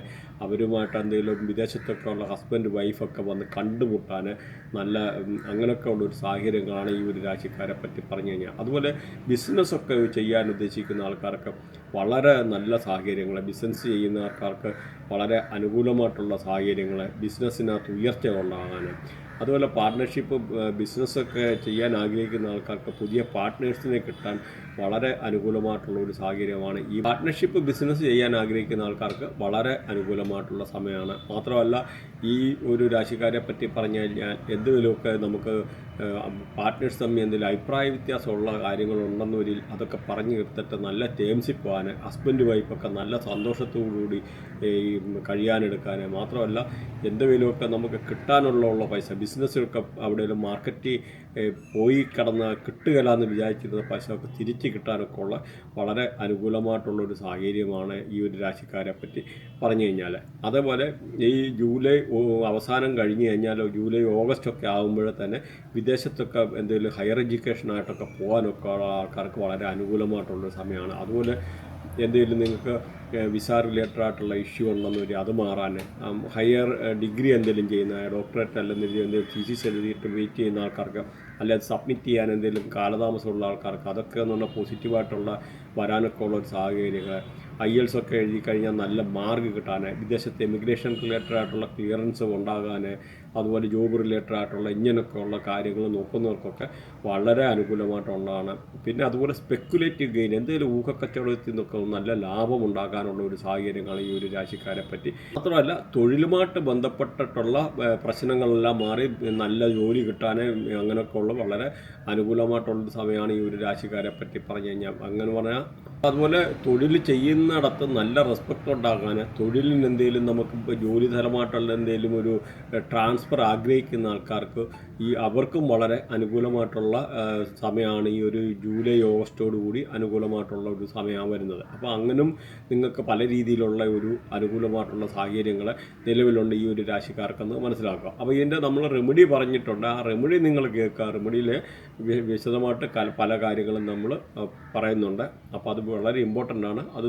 അവരുമായിട്ട് എന്തെങ്കിലും വിദേശത്തൊക്കെ ഉള്ള ഹസ്ബൻഡ് വൈഫൊക്കെ വന്ന് കണ്ടുമുട്ടാൻ നല്ല അങ്ങനെയൊക്കെ ഉള്ളൊരു സാഹചര്യങ്ങളാണ് ഈ ഒരു രാശിക്കാരെ പറ്റി പറഞ്ഞു കഴിഞ്ഞാൽ. അതുപോലെ ബിസിനസ്സൊക്കെ ചെയ്യാൻ ഉദ്ദേശിക്കുന്ന ആൾക്കാർക്ക് വളരെ നല്ല സാഹചര്യങ്ങൾ, ബിസിനസ് ചെയ്യുന്ന ആൾക്കാർക്ക് വളരെ അനുകൂലമായിട്ടുള്ള സാഹചര്യങ്ങൾ, ബിസിനസ്സിനകത്ത് ഉയർച്ച ഉണ്ടാകാൻ, അതുപോലെ പാർട്ട്ണർഷിപ്പ് ബിസിനസ്സൊക്കെ ചെയ്യാൻ ആഗ്രഹിക്കുന്ന ആൾക്കാർക്ക് പുതിയ പാർട്ട്നേഴ്സിനെ കിട്ടാൻ വളരെ അനുകൂലമായിട്ടുള്ള ഒരു സാഹചര്യമാണ്. ഈ പാർട്ട്ണർഷിപ്പ് ബിസിനസ് ചെയ്യാൻ ആഗ്രഹിക്കുന്ന ആൾക്കാർക്ക് വളരെ അനുകൂലമായിട്ടുള്ള സമയമാണ്. മാത്രമല്ല ഈ ഒരു രാശിക്കാരെ പറ്റി പറഞ്ഞു കഴിഞ്ഞാൽ എന്തെങ്കിലുമൊക്കെ നമുക്ക് പാർട്ട്നേഴ്സ് തമ്മിൽ എന്തെങ്കിലും അഭിപ്രായ വ്യത്യാസമുള്ള കാര്യങ്ങളുണ്ടെന്ന് വരിൽ അതൊക്കെ പറഞ്ഞു എടുത്തിട്ട് നല്ല ടേംസിൽ പോകാൻ ഹസ്ബൻഡ് വൈഫൊക്കെ നല്ല സന്തോഷത്തോടുകൂടി ഈ കഴിയാനെടുക്കാൻ, മാത്രമല്ല എന്തെങ്കിലുമൊക്കെ നമുക്ക് കിട്ടാനുള്ള പൈസ ബിസിനസ്സൊക്കെ അവിടെ മാർക്കറ്റിൽ പോയി കിടന്ന് കിട്ടുകയില്ലെന്ന് വിചാരിച്ചിരുന്ന പൈസ ഒക്കെ തിരിച്ച് കിട്ടാനൊക്കെ ഉള്ള വളരെ അനുകൂലമായിട്ടുള്ളൊരു സാഹചര്യമാണ് ഈ ഒരു രാശിക്കാരെ പറ്റി പറഞ്ഞു കഴിഞ്ഞാൽ. അതേപോലെ ഈ ജൂലൈ അവസാനം കഴിഞ്ഞ് കഴിഞ്ഞാൽ ജൂലൈ ഓഗസ്റ്റ് ഒക്കെ ആകുമ്പോഴേ തന്നെ വിദേശത്തൊക്കെ എന്തെങ്കിലും ഹയർ എഡ്യൂക്കേഷനായിട്ടൊക്കെ പോകാനൊക്കെ ഉള്ള ആൾക്കാർക്ക് വളരെ അനുകൂലമായിട്ടുള്ളൊരു സമയമാണ്. അതുപോലെ എന്തെങ്കിലും നിങ്ങൾക്ക് വിസ റിലേറ്റഡ് ആയിട്ടുള്ള ഇഷ്യൂ ഉണ്ടെന്ന് വരും, അത് മാറാൻ, ഹയർ ഡിഗ്രി എന്തെങ്കിലും ചെയ്യുന്ന ഡോക്ടറേറ്റ് അല്ലെങ്കിൽ എന്തെങ്കിലും തീസിസ് എഴുതിയിട്ട് വെയിറ്റ് ചെയ്യുന്ന ആൾക്കാർക്ക്, അല്ലെങ്കിൽ സബ്മിറ്റ് ചെയ്യാൻ എന്തെങ്കിലും കാലതാമസമുള്ള ആൾക്കാർക്ക് അതൊക്കെ എന്ന് പറഞ്ഞാൽ പോസിറ്റീവായിട്ടുള്ള വരാനൊക്കെ ഉള്ള ഒരു സാഹചര്യങ്ങൾ, IELTS ഒക്കെ എഴുതി കഴിഞ്ഞാൽ നല്ല മാർക്ക് കിട്ടാൻ, വിദേശത്തെ എമിഗ്രേഷൻ റിലേറ്റഡ് ആയിട്ടുള്ള ക്ലിയറൻസ് ഉണ്ടാകാൻ, അതുപോലെ ജോബ് റിലേറ്റഡ് ആയിട്ടുള്ള ഇങ്ങനെയൊക്കെ ഉള്ള കാര്യങ്ങൾ നോക്കുന്നവർക്കൊക്കെ വളരെ അനുകൂലമായിട്ടുള്ളതാണ്. പിന്നെ അതുപോലെ സ്പെക്കുലേറ്റീവ് ഗെയിൻ, എന്തെങ്കിലും ഊഹക്കച്ചവടത്തിൽ നിന്നൊക്കെ നല്ല ലാഭം ഉണ്ടാകാനുള്ള ഒരു സാഹചര്യങ്ങൾ ഈ ഒരു രാശിക്കാരെ പറ്റി. മാത്രമല്ല തൊഴിലുമായിട്ട് ബന്ധപ്പെട്ടിട്ടുള്ള പ്രശ്നങ്ങളെല്ലാം മാറി നല്ല ജോലി കിട്ടാൻ അങ്ങനെയൊക്കെ ഉള്ള വളരെ അനുകൂലമായിട്ടുള്ളൊരു സമയമാണ് ഈ ഒരു രാശിക്കാരെ പറ്റി പറഞ്ഞു കഴിഞ്ഞാൽ. അങ്ങനെ പറഞ്ഞാൽ അതുപോലെ തൊഴിൽ ചെയ്യുന്നിടത്ത് നല്ല റെസ്പെക്റ്റ് ഉണ്ടാകാൻ, തൊഴിലിന് എന്തെങ്കിലും നമുക്കിപ്പോൾ ജോലിതരമായിട്ടുള്ള എന്തെങ്കിലും ഒരു ട്രാൻസ്ഫർ ആഗ്രഹിക്കുന്ന ആൾക്കാർക്ക് അവർക്കും വളരെ അനുകൂലമായിട്ടുള്ള സമയമാണ് ഈ ഒരു ജൂലൈ ഓഗസ്റ്റോടു കൂടി അനുകൂലമായിട്ടുള്ള ഒരു സമയമാണ് വരുന്നത്. അപ്പോൾ അങ്ങനും നിങ്ങൾക്ക് പല രീതിയിലുള്ള ഒരു അനുകൂലമായിട്ടുള്ള സാഹചര്യങ്ങൾ നിലവിലുണ്ട് ഈ ഒരു രാശിക്കാർക്കെന്ന് മനസ്സിലാക്കുക. അപ്പോൾ ഇതിൻ്റെ നമ്മൾ റെമഡി പറഞ്ഞിട്ടുണ്ട്, ആ റെമഡി നിങ്ങൾ കേൾക്കുക. റെമഡിയിൽ വിശദമായിട്ട് പല കാര്യങ്ങളും നമ്മൾ പറയുന്നുണ്ട്. അപ്പോൾ അത് വളരെ ഇമ്പോർട്ടൻ്റ് ആണ്. അത്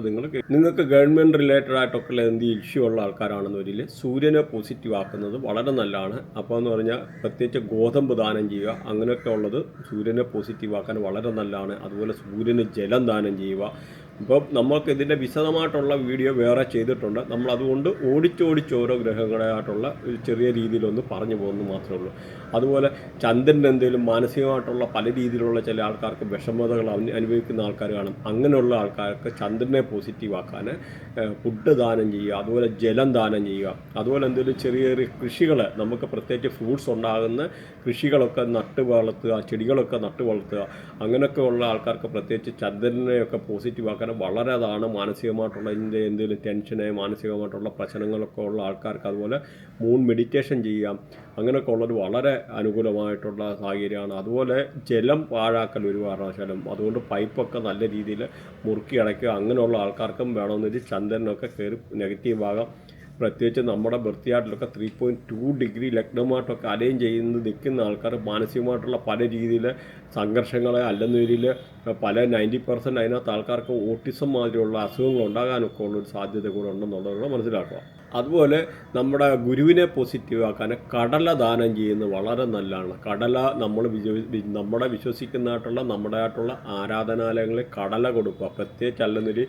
നിങ്ങൾക്ക് ഗവൺമെൻറ് റിലേറ്റഡ് ആയിട്ടൊക്കെ എന്ത് ഇഷ്യൂ ഉള്ള ആൾക്കാരാണെന്ന് വരിൽ സൂര്യനെ പോസിറ്റീവ് ആക്കുന്നത് വളരെ നല്ലതാണ്. അപ്പോൾ എന്ന് പറഞ്ഞാൽ പ്രത്യേകിച്ച് ഗോതമ്പ് ദാനം ചെയ്യുക, അങ്ങനെയൊക്കെ ഉള്ളത് സൂര്യനെ പോസിറ്റീവ് ആക്കാൻ വളരെ നല്ലതാണ്. അതുപോലെ സൂര്യന് ജലം ദാനം ചെയ്യുക. ഇപ്പം നമുക്ക് ഇതിൻ്റെ വിശദമായിട്ടുള്ള വീഡിയോ വേറെ ചെയ്തിട്ടുണ്ട്. നമ്മൾ അതുകൊണ്ട് ഓടിച്ചോടിച്ച് ഓരോ ഗ്രഹങ്ങളായിട്ടുള്ള ഒരു ചെറിയ രീതിയിലൊന്ന് പറഞ്ഞു പോകുന്നത് മാത്രമേ ഉള്ളൂ. അതുപോലെ ചന്ദ്രൻ്റെ എന്തെങ്കിലും മാനസികമായിട്ടുള്ള പല രീതിയിലുള്ള ചില ആൾക്കാർക്ക് വിഷമതകൾ അനുഭവിക്കുന്ന ആൾക്കാർ കാണും. അങ്ങനെയുള്ള ആൾക്കാർക്ക് ചന്ദ്രനെ പോസിറ്റീവ് ആക്കാൻ ഫുഡ് ദാനം ചെയ്യുക, അതുപോലെ ജലം ദാനം ചെയ്യുക. അതുപോലെ എന്തെങ്കിലും ചെറിയ ചെറിയ കൃഷികൾ, നമുക്ക് പ്രത്യേകിച്ച് ഫ്രൂട്ട്സ് ഉണ്ടാകുന്ന കൃഷികളൊക്കെ നട്ട് വളർത്തുക, ചെടികളൊക്കെ നട്ട് വളർത്തുക. അങ്ങനെയൊക്കെ ഉള്ള ആൾക്കാർക്ക് പ്രത്യേകിച്ച് ചന്ദ്രനെയൊക്കെ പോസിറ്റീവ് ആക്കാൻ വളരെ അതാണ്. മാനസികമായിട്ടുള്ള എന്തെങ്കിലും ടെൻഷന്, മാനസികമായിട്ടുള്ള പ്രശ്നങ്ങളൊക്കെ ഉള്ള ആൾക്കാർക്ക് അതുപോലെ മൂൺ മെഡിറ്റേഷൻ ചെയ്യാം. അങ്ങനെയൊക്കെ ഉള്ളത് വളരെ അനുകൂലമായിട്ടുള്ള സാഹചര്യമാണ്. അതുപോലെ ജലം പാഴാക്കൽ ഒരു കാരണവശാലും, അതുകൊണ്ട് പൈപ്പൊക്കെ നല്ല രീതിയിൽ മുറുക്കി അടയ്ക്കുക. അങ്ങനെയുള്ള ആൾക്കാർക്കും വേണമെന്നൊരു ചന്ദ്രനൊക്കെ കയറി നെഗറ്റീവ് ആകാം. പ്രത്യേകിച്ച് നമ്മുടെ ബർത്തിയാട്ടിലൊക്കെ 3.2 ഡിഗ്രി ലഗ്നമായിട്ടൊക്കെ അലൈൻ ചെയ്യുന്നത് നിൽക്കുന്ന ആൾക്കാർ മാനസികമായിട്ടുള്ള പല രീതിയിൽ സംഘർഷങ്ങൾ അല്ലെന്നൊരിൽ പല 90% അതിനകത്ത് ആൾക്കാർക്ക് ഓട്ടിസം മാതിരിയുള്ള അസുഖങ്ങൾ ഉണ്ടാകാനൊക്കെ ഉള്ളൊരു സാധ്യത കൂടെ ഉണ്ടെന്നുള്ളത് മനസ്സിലാക്കുക. അതുപോലെ നമ്മുടെ ഗുരുവിനെ പോസിറ്റീവ് ആക്കാൻ കടല ദാനം ചെയ്യുന്നത് വളരെ നല്ലതാണ്. കടല നമ്മുടെ വിശ്വസിക്കുന്നതായിട്ടുള്ള നമ്മുടെ ആയിട്ടുള്ള ആരാധനാലയങ്ങളിൽ കടല കൊടുക്കുക. പ്രത്യേകിച്ച് അല്ലെന്നൊരു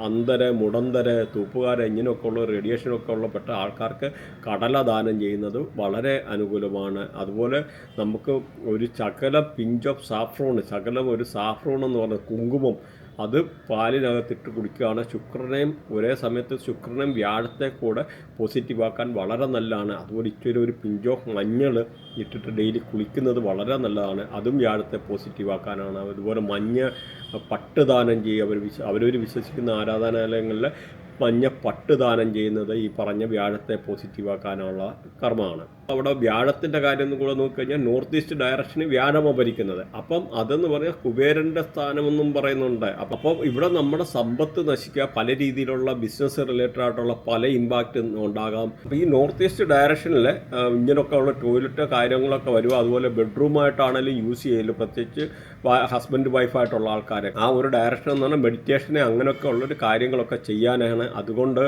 അന്തര, മുടന്തര, തൂപ്പുകാര ഇങ്ങനെയൊക്കെ ഉള്ള റേഡിയേഷനൊക്കെ ഉള്ള പെട്ട ആൾക്കാർക്ക് കടല ദാനം ചെയ്യുന്നത് വളരെ അനുകൂലമാണ്. അതുപോലെ നമുക്ക് ഒരു ശകലം പിഞ്ച് ഓഫ് സാഫ്രോൺ, ശകലം ഒരു സാഫ്രോൺ എന്ന് പറഞ്ഞ കുങ്കുമം, അത് പാലിനകത്തിട്ട് കുടിക്കുകയാണ്. ശുക്രനെയും ഒരേ സമയത്ത് ശുക്രനെയും വ്യാഴത്തെ കൂടെ പോസിറ്റീവ് ആക്കാൻ വളരെ നല്ലതാണ്. അതുപോലെ ഇച്ചിരി ഒരു പിഞ്ച് ഓഫ് മഞ്ഞൾ ഇട്ടിട്ട് ഡെയിലി കുളിക്കുന്നത് വളരെ നല്ലതാണ്. അതും വ്യാഴത്തെ പോസിറ്റീവ് ആക്കാനാണ്. അതുപോലെ മഞ്ഞ പട്ട് ദാനം ചെയ്യുക. അവരവർ വിശ്വസിക്കുന്ന ആരാധനാലയങ്ങളിൽ മഞ്ഞ പട്ട് ദാനം ചെയ്യുന്നത് ഈ പറഞ്ഞ വ്യാഴത്തെ പോസിറ്റീവ് ആക്കാനുള്ള കർമ്മമാണ്. അവിടെ വ്യാഴത്തിൻ്റെ കാര്യം കൂടെ നോക്കിക്കഴിഞ്ഞാൽ നോർത്ത് ഈസ്റ്റ് ഡയറക്ഷന് വ്യാഴമാണ് ഭരിക്കുന്നത്. അപ്പം അതെന്ന് പറഞ്ഞാൽ കുബേരൻ്റെ സ്ഥാനമെന്നും പറയുന്നുണ്ട്. അപ്പം ഇവിടെ നമ്മുടെ സമ്പത്ത് നശിക്കുക, പല രീതിയിലുള്ള ബിസിനസ് റിലേറ്റഡ് ആയിട്ടുള്ള പല ഇമ്പാക്റ്റ് ഉണ്ടാകാം. അപ്പോൾ ഈ നോർത്ത് ഈസ്റ്റ് ഡയറക്ഷനിൽ ഇങ്ങനെയൊക്കെ ഉള്ള ടോയ്ലറ്റ് കാര്യങ്ങളൊക്കെ വരും. അതുപോലെ ബെഡ്റൂമായിട്ടാണെങ്കിലും യൂസ് ചെയ്യല്, പ്രത്യേകിച്ച് ഹസ്ബൻഡ് വൈഫായിട്ടുള്ള ആൾക്കാരെ ആ ഒരു ഡയറക്ഷൻ എന്ന് പറഞ്ഞാൽ മെഡിറ്റേഷനെ അങ്ങനെയൊക്കെ ഉള്ളൊരു കാര്യങ്ങളൊക്കെ ചെയ്യാനാണ്. അതുകൊണ്ട്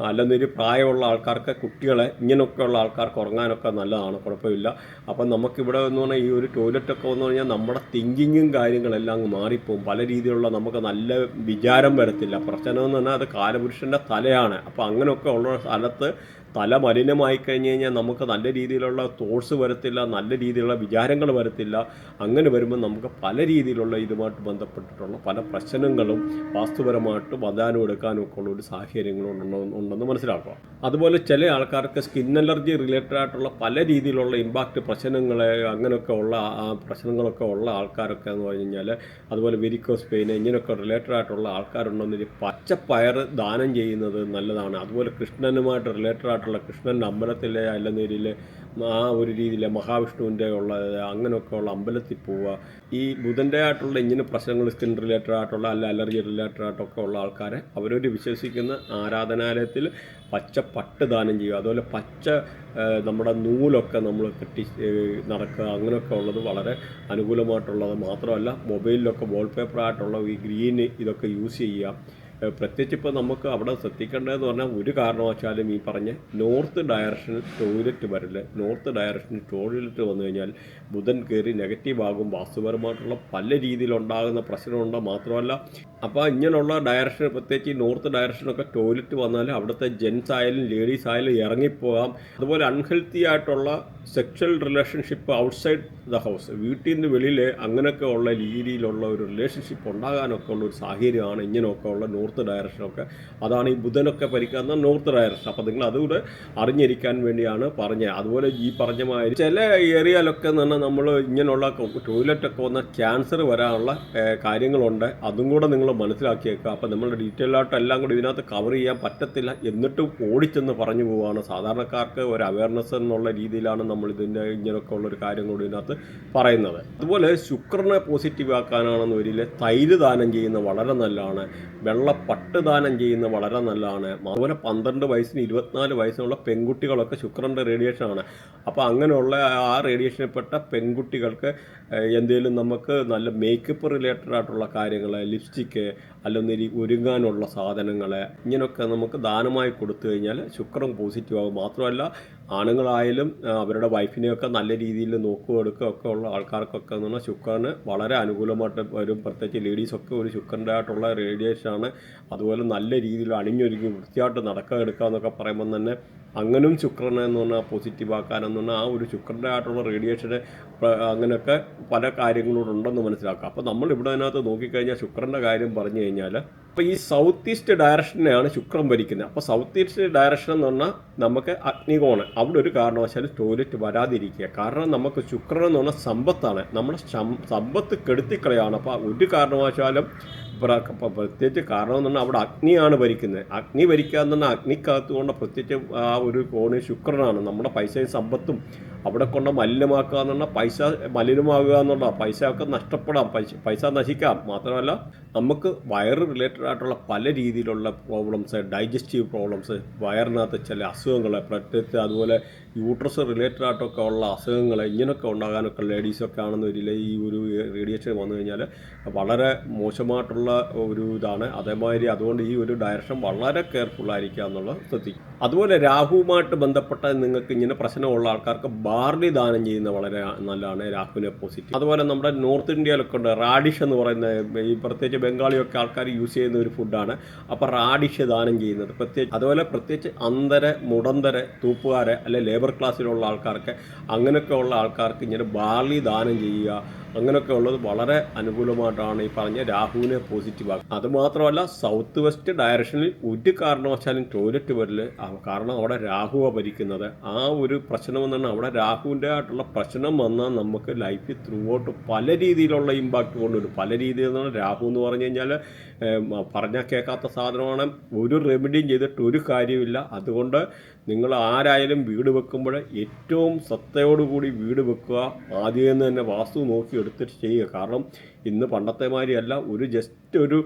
അല്ലെന്നൊരു പ്രായമുള്ള ആൾക്കാർക്ക്, കുട്ടികളെ, ഇങ്ങനെയൊക്കെയുള്ള ആൾക്കാർക്ക് ഉറങ്ങാനൊക്കെ നല്ലതാണ്, കുഴപ്പമില്ല. അപ്പം നമുക്കിവിടെ എന്ന് പറഞ്ഞാൽ ഈ ഒരു ടോയ്ലറ്റൊക്കെ എന്ന് പറഞ്ഞാൽ നമ്മുടെ തിങ്കിങ്ങും കാര്യങ്ങളെല്ലാം അങ്ങ് മാറിപ്പോവും. പല രീതിയിലുള്ള നമുക്ക് നല്ല വിചാരം വരത്തില്ല. പ്രശ്നം എന്ന് പറഞ്ഞാൽ അത് കാലപുരുഷൻ്റെ തലയാണ്. അപ്പോൾ അങ്ങനെയൊക്കെ ഉള്ള സ്ഥലത്ത് തല മലിനമായി കഴിഞ്ഞ് കഴിഞ്ഞാൽ നമുക്ക് നല്ല രീതിയിലുള്ള തോട്ട്സ് വരത്തില്ല, നല്ല രീതിയിലുള്ള വിചാരങ്ങൾ വരത്തില്ല. അങ്ങനെ വരുമ്പോൾ നമുക്ക് പല രീതിയിലുള്ള ഇതുമായിട്ട് ബന്ധപ്പെട്ടിട്ടുള്ള പല പ്രശ്നങ്ങളും വാസ്തുപരമായിട്ട് വരാനും എടുക്കാനും ഒക്കെ ഉള്ള ഒരു സാഹചര്യങ്ങളും ഉണ്ടെന്ന് മനസ്സിലാക്കുക. അതുപോലെ ചില ആൾക്കാർക്ക് സ്കിൻ അലർജി റിലേറ്റഡ് ആയിട്ടുള്ള പല രീതിയിലുള്ള ഇമ്പാക്റ്റ് പ്രശ്നങ്ങൾ അങ്ങനെയൊക്കെ ഉള്ള ആ പ്രശ്നങ്ങളൊക്കെ ഉള്ള ആൾക്കാരൊക്കെ എന്ന് പറഞ്ഞു കഴിഞ്ഞാൽ, അതുപോലെ വെരിക്കോസ് പെയിൻ ഇങ്ങനെയൊക്കെ റിലേറ്റഡ് ആയിട്ടുള്ള ആൾക്കാരുണ്ടെങ്കിൽ പച്ചപ്പയർ ദാനം ചെയ്യുന്നത് നല്ലതാണ്. അതുപോലെ കൃഷ്ണനുമായിട്ട് റിലേറ്റഡ് ആയിട്ടുള്ള കൃഷ്ണൻ്റെ അമ്പലത്തിലെ അല്ലെങ്കിൽ ആ ഒരു രീതിയിൽ മഹാവിഷ്ണുവിൻ്റെ ഉള്ള അങ്ങനെയൊക്കെ ഉള്ള അമ്പലത്തിൽ പോവുക. ഈ ബുധൻ്റെ ആയിട്ടുള്ള ഇങ്ങനെ പ്രശ്നങ്ങൾ സ്കിൻ റിലേറ്റഡ് ആയിട്ടുള്ള അലർജി റിലേറ്റഡ് ആയിട്ടൊക്കെ ഉള്ള ആൾക്കാരെ അവരൊരു വിശ്വസിക്കുന്ന ആരാധനാലയത്തിൽ പച്ച പട്ട് ദാനം ചെയ്യുക. അതുപോലെ പച്ച നമ്മുടെ നൂലൊക്കെ നമ്മൾ കെട്ടി നടക്കുക. അങ്ങനെയൊക്കെ ഉള്ളത് വളരെ അനുകൂലമായിട്ടുള്ളത്. മാത്രമല്ല മൊബൈലിലൊക്കെ വാൾപേപ്പറായിട്ടുള്ള ഈ ഗ്രീൻ ഇതൊക്കെ യൂസ് ചെയ്യുക. പ്രത്യേകിച്ച് ഇപ്പോൾ നമുക്ക് അവിടെ ശ്രദ്ധിക്കേണ്ടതെന്ന് പറഞ്ഞാൽ ഒരു കാരണവശാലും ഈ പറഞ്ഞ നോർത്ത് ഡയറക്ഷനിൽ ടോയ്ലറ്റ് വരില്ല. നോർത്ത് ഡയറക്ഷനിൽ ടോയ്ലറ്റ് വന്നു കഴിഞ്ഞാൽ ബുധൻ കയറി നെഗറ്റീവ് ആകും. വാസ്തുപരമായിട്ടുള്ള പല രീതിയിലുണ്ടാകുന്ന പ്രശ്നമുണ്ട്. മാത്രമല്ല അപ്പോൾ ഇങ്ങനെയുള്ള ഡയറക്ഷൻ, പ്രത്യേകിച്ച് നോർത്ത് ഡയറക്ഷനൊക്കെ ടോയ്ലറ്റ് വന്നാൽ അവിടുത്തെ ജെൻസ് ആയാലും ലേഡീസ് ആയാലും ഇറങ്ങിപ്പോകാം. അതുപോലെ അൺഹെൽത്തി ആയിട്ടുള്ള sexual relationship outside the house, വീട്ടിൽ നിന്ന് വെളിയിൽ അങ്ങനെയൊക്കെ ഉള്ള രീതിയിലുള്ള ഒരു റിലേഷൻഷിപ്പ് ഉണ്ടാകാനൊക്കെ ഉള്ള ഒരു സാഹചര്യമാണ് ഇങ്ങനെയൊക്കെ ഉള്ള നോർത്ത് ഡയറക്ഷനൊക്കെ. അതാണ് ഈ ബുധനൊക്കെ ഭരിക്കുന്ന നോർത്ത് ഡയറക്ഷൻ. അപ്പോൾ നിങ്ങൾ അതുകൂടെ അറിഞ്ഞിരിക്കാൻ വേണ്ടിയാണ് പറഞ്ഞത്. അതുപോലെ ഈ പറഞ്ഞ മാതിരി ചില ഏരിയയിലൊക്കെ എന്ന് പറഞ്ഞാൽ നമ്മൾ ഇങ്ങനെയുള്ള ടോയ്ലറ്റൊക്കെ വന്ന ക്യാൻസർ വരാനുള്ള കാര്യങ്ങളുണ്ട്. അതും കൂടെ നിങ്ങൾ മനസ്സിലാക്കിയേക്കുക. അപ്പോൾ നമ്മളുടെ ഡീറ്റെയിൽ ആയിട്ട് എല്ലാം കൂടി ഇതിനകത്ത് കവർ ചെയ്യാൻ പറ്റത്തില്ല. എന്നിട്ടും ഓടിച്ചെന്ന് പറഞ്ഞു പോവുകയാണ്. സാധാരണക്കാർക്ക് ഒരു അവയർനെസ് എന്നുള്ള രീതിയിലാണ് നമ്മൾ ഇതിൻ്റെ ഇങ്ങനെയൊക്കെ ഉള്ളൊരു കാര്യം കൂടി ഇതിനകത്ത് പറയുന്നത്. അതുപോലെ ശുക്രനെ പോസിറ്റീവ് ആക്കാനാണെന്ന് വരില്ല തൈര് ദാനം ചെയ്യുന്ന വളരെ നല്ലതാണ്. വെള്ളപ്പട്ട് ദാനം ചെയ്യുന്ന വളരെ നല്ലതാണ്. അതുപോലെ 12 വയസ്സിന് 24 വയസ്സിനുള്ള പെൺകുട്ടികളൊക്കെ ശുക്രൻ്റെ റേഡിയേഷനാണ്. അപ്പോൾ അങ്ങനെയുള്ള ആ റേഡിയേഷനിൽപ്പെട്ട പെൺകുട്ടികൾക്ക് എന്തെങ്കിലും നമുക്ക് നല്ല മേക്കപ്പ് റിലേറ്റഡ് ആയിട്ടുള്ള കാര്യങ്ങൾ, ലിപ്സ്റ്റിക്ക് അല്ലെങ്കിൽ ഒരുങ്ങാനുള്ള സാധനങ്ങൾ ഇങ്ങനെയൊക്കെ നമുക്ക് ദാനമായി കൊടുത്തു കഴിഞ്ഞാൽ ശുക്രൻ പോസിറ്റീവ് ആകും. മാത്രമല്ല ആണുങ്ങളായാലും അവരുടെ വൈഫിനെയൊക്കെ നല്ല രീതിയിൽ നോക്കുകയൊക്കെ ഉള്ള ആൾക്കാർക്കൊക്കെ എന്ന് പറഞ്ഞാൽ ശുക്രന് വളരെ അനുകൂലമായിട്ട് വരും. പ്രത്യേകിച്ച് ലേഡീസൊക്കെ ഒരു ശുക്രൻ്റെ ആയിട്ടുള്ള റേഡിയേഷനാണ്. അതുപോലെ നല്ല രീതിയിൽ അണിഞ്ഞൊരുങ്ങി വൃത്തിയായിട്ട് എടുക്കുക എന്നൊക്കെ പറയുമ്പോൾ തന്നെ അങ്ങനും ശുക്രനെ എന്ന് പറഞ്ഞാൽ പോസിറ്റീവ് ആക്കാനെന്ന് പറഞ്ഞാൽ ആ ഒരു ശുക്രൻ്റെ ആയിട്ടുള്ള റേഡിയേഷന് അങ്ങനെയൊക്കെ പല കാര്യങ്ങളോടുണ്ടെന്ന് മനസ്സിലാക്കുക. അപ്പോൾ നമ്മൾ ഇവിടെ അതിനകത്ത് നോക്കിക്കഴിഞ്ഞാൽ ശുക്രൻ്റെ കാര്യം പറഞ്ഞു കഴിഞ്ഞാൽ അപ്പോൾ ഈ സൗത്ത് ഈസ്റ്റ് ഡയറക്ഷനെയാണ് ശുക്രൻ ഭരിക്കുന്നത്. അപ്പോൾ സൗത്ത് ഈസ്റ്റ് ഡയറക്ഷൻ എന്ന് പറഞ്ഞാൽ നമുക്ക് അഗ്നികോണ്, അവിടെ ഒരു കാരണവശാലും ടോയ്ലറ്റ് വരാതിരിക്കുക. കാരണം നമുക്ക് ശുക്രൻ എന്ന് പറഞ്ഞാൽ സമ്പത്താണ്, നമ്മുടെ സമ്പത്ത് കെടുത്തിക്കളയാണ്. അപ്പോൾ ഒരു കാരണവശാലും പ്രത്യേകിച്ച് കാരണം എന്ന് പറഞ്ഞാൽ അവിടെ അഗ്നിയാണ് ഭരിക്കുന്നത്. അഗ്നി ഭരിക്കുക എന്ന് പറഞ്ഞാൽ അഗ്നിക്കകത്ത് കൊണ്ട് പ്രത്യേകിച്ച് ആ ഒരു കോണ് ശുക്രനാണ്. നമ്മുടെ പൈസയും സമ്പത്തും അവിടെ കൊണ്ട് മലിനമാക്കുക എന്ന് പറഞ്ഞാൽ പൈസ മലിനമാകുക എന്നുള്ള പൈസയൊക്കെ നഷ്ടപ്പെടാം, പൈസ നശിക്കാം. മാത്രമല്ല നമുക്ക് വയറ് റിലേറ്റഡ് ആയിട്ടുള്ള പല രീതിയിലുള്ള പ്രോബ്ലംസ്, ഡൈജസ്റ്റീവ് പ്രോബ്ലംസ്, വയറിനകത്ത് ചില അസുഖങ്ങൾ, പ്രത്യേകിച്ച് അതുപോലെ യൂട്രസ് റിലേറ്റഡ് ആയിട്ടൊക്കെ ഉള്ള അസുഖങ്ങൾ ഇങ്ങനെയൊക്കെ ഉണ്ടാകാനൊക്കെ ലേഡീസൊക്കെ ആണെന്ന് വരില്ല ഈ ഒരു റേഡിയേഷൻ വന്നു കഴിഞ്ഞാൽ വളരെ മോശമായിട്ടുള്ള ഒരു ഇതാണ്. അതേമാതിരി അതുകൊണ്ട് ഈ ഒരു ഡയറക്ഷൻ വളരെ കെയർഫുള്ളായിരിക്കുക എന്നുള്ളത് ശ്രദ്ധിക്കും. അതുപോലെ രാഹുവുമായിട്ട് ബന്ധപ്പെട്ട നിങ്ങൾക്ക് ഇങ്ങനെ പ്രശ്നമുള്ള ആൾക്കാർക്ക് ബാർലി ദാനം ചെയ്യുന്ന വളരെ നല്ലതാണ്, രാഹുവിനെ പോസിറ്റീവ്. അതുപോലെ നമ്മുടെ നോർത്ത് ഇന്ത്യയിലൊക്കെ ഉണ്ട് റാഡിഷ് എന്ന് പറയുന്ന, ഈ പ്രത്യേകിച്ച് ബംഗാളിയൊക്കെ ആൾക്കാർ യൂസ് ചെയ്യുന്ന ഒരു ഫുഡാണ്. അപ്പോൾ റാഡിഷ് ദാനം ചെയ്യുന്നത് അതുപോലെ പ്രത്യേകിച്ച് മുടന്തര തൂപ്പുകാരെ അല്ലെ ലേബർ ക്ലാസ്സിലുള്ള ആൾക്കാർക്ക് അങ്ങനെയൊക്കെ ഉള്ള ആൾക്കാർക്ക് ഇങ്ങനെ ബാർലി ദാനം ചെയ്യുക, അങ്ങനെയൊക്കെ ഉള്ളത് വളരെ അനുകൂലമായിട്ടാണ് ഈ പറഞ്ഞ രാഹുവിനെ പോസിറ്റീവ് ആക്കുക. അതുമാത്രമല്ല സൗത്ത് വെസ്റ്റ് ഡയറക്ഷനിൽ ഒരു കാരണവശാലും ടോയ്ലറ്റ് വരില്ല. കാരണം അവിടെ രാഹുവ ഭരിക്കുന്നത്. ആ ഒരു പ്രശ്നം എന്ന് പറഞ്ഞാൽ അവിടെ രാഹുവിൻ്റെ ആയിട്ടുള്ള പ്രശ്നം വന്നാൽ നമുക്ക് ലൈഫിൽ ത്രൂ ഔട്ട് പല രീതിയിലുള്ള ഇമ്പാക്റ്റ് കൊണ്ടുവരും. പല രീതിയിൽ നിന്ന് രാഹു എന്ന് പറഞ്ഞു കഴിഞ്ഞാൽ പറഞ്ഞാൽ കേൾക്കാത്ത സാധനമാണ്. ഒരു റെമഡിയും ചെയ്തിട്ട് ഒരു കാര്യമില്ല. അതുകൊണ്ട് നിങ്ങൾ ആരായാലും വീട് വെക്കുമ്പോൾ ഏറ്റവും ശ്രദ്ധയോടുകൂടി വീട് വെക്കുക. ആദ്യം തന്നെ വാസ്തു നോക്കി എടുത്തിട്ട് ചെയ്യുക. കാരണം ഇന്ന് പണ്ടത്തെ മാതിരിയല്ല, ജസ്റ്റ് ഒരു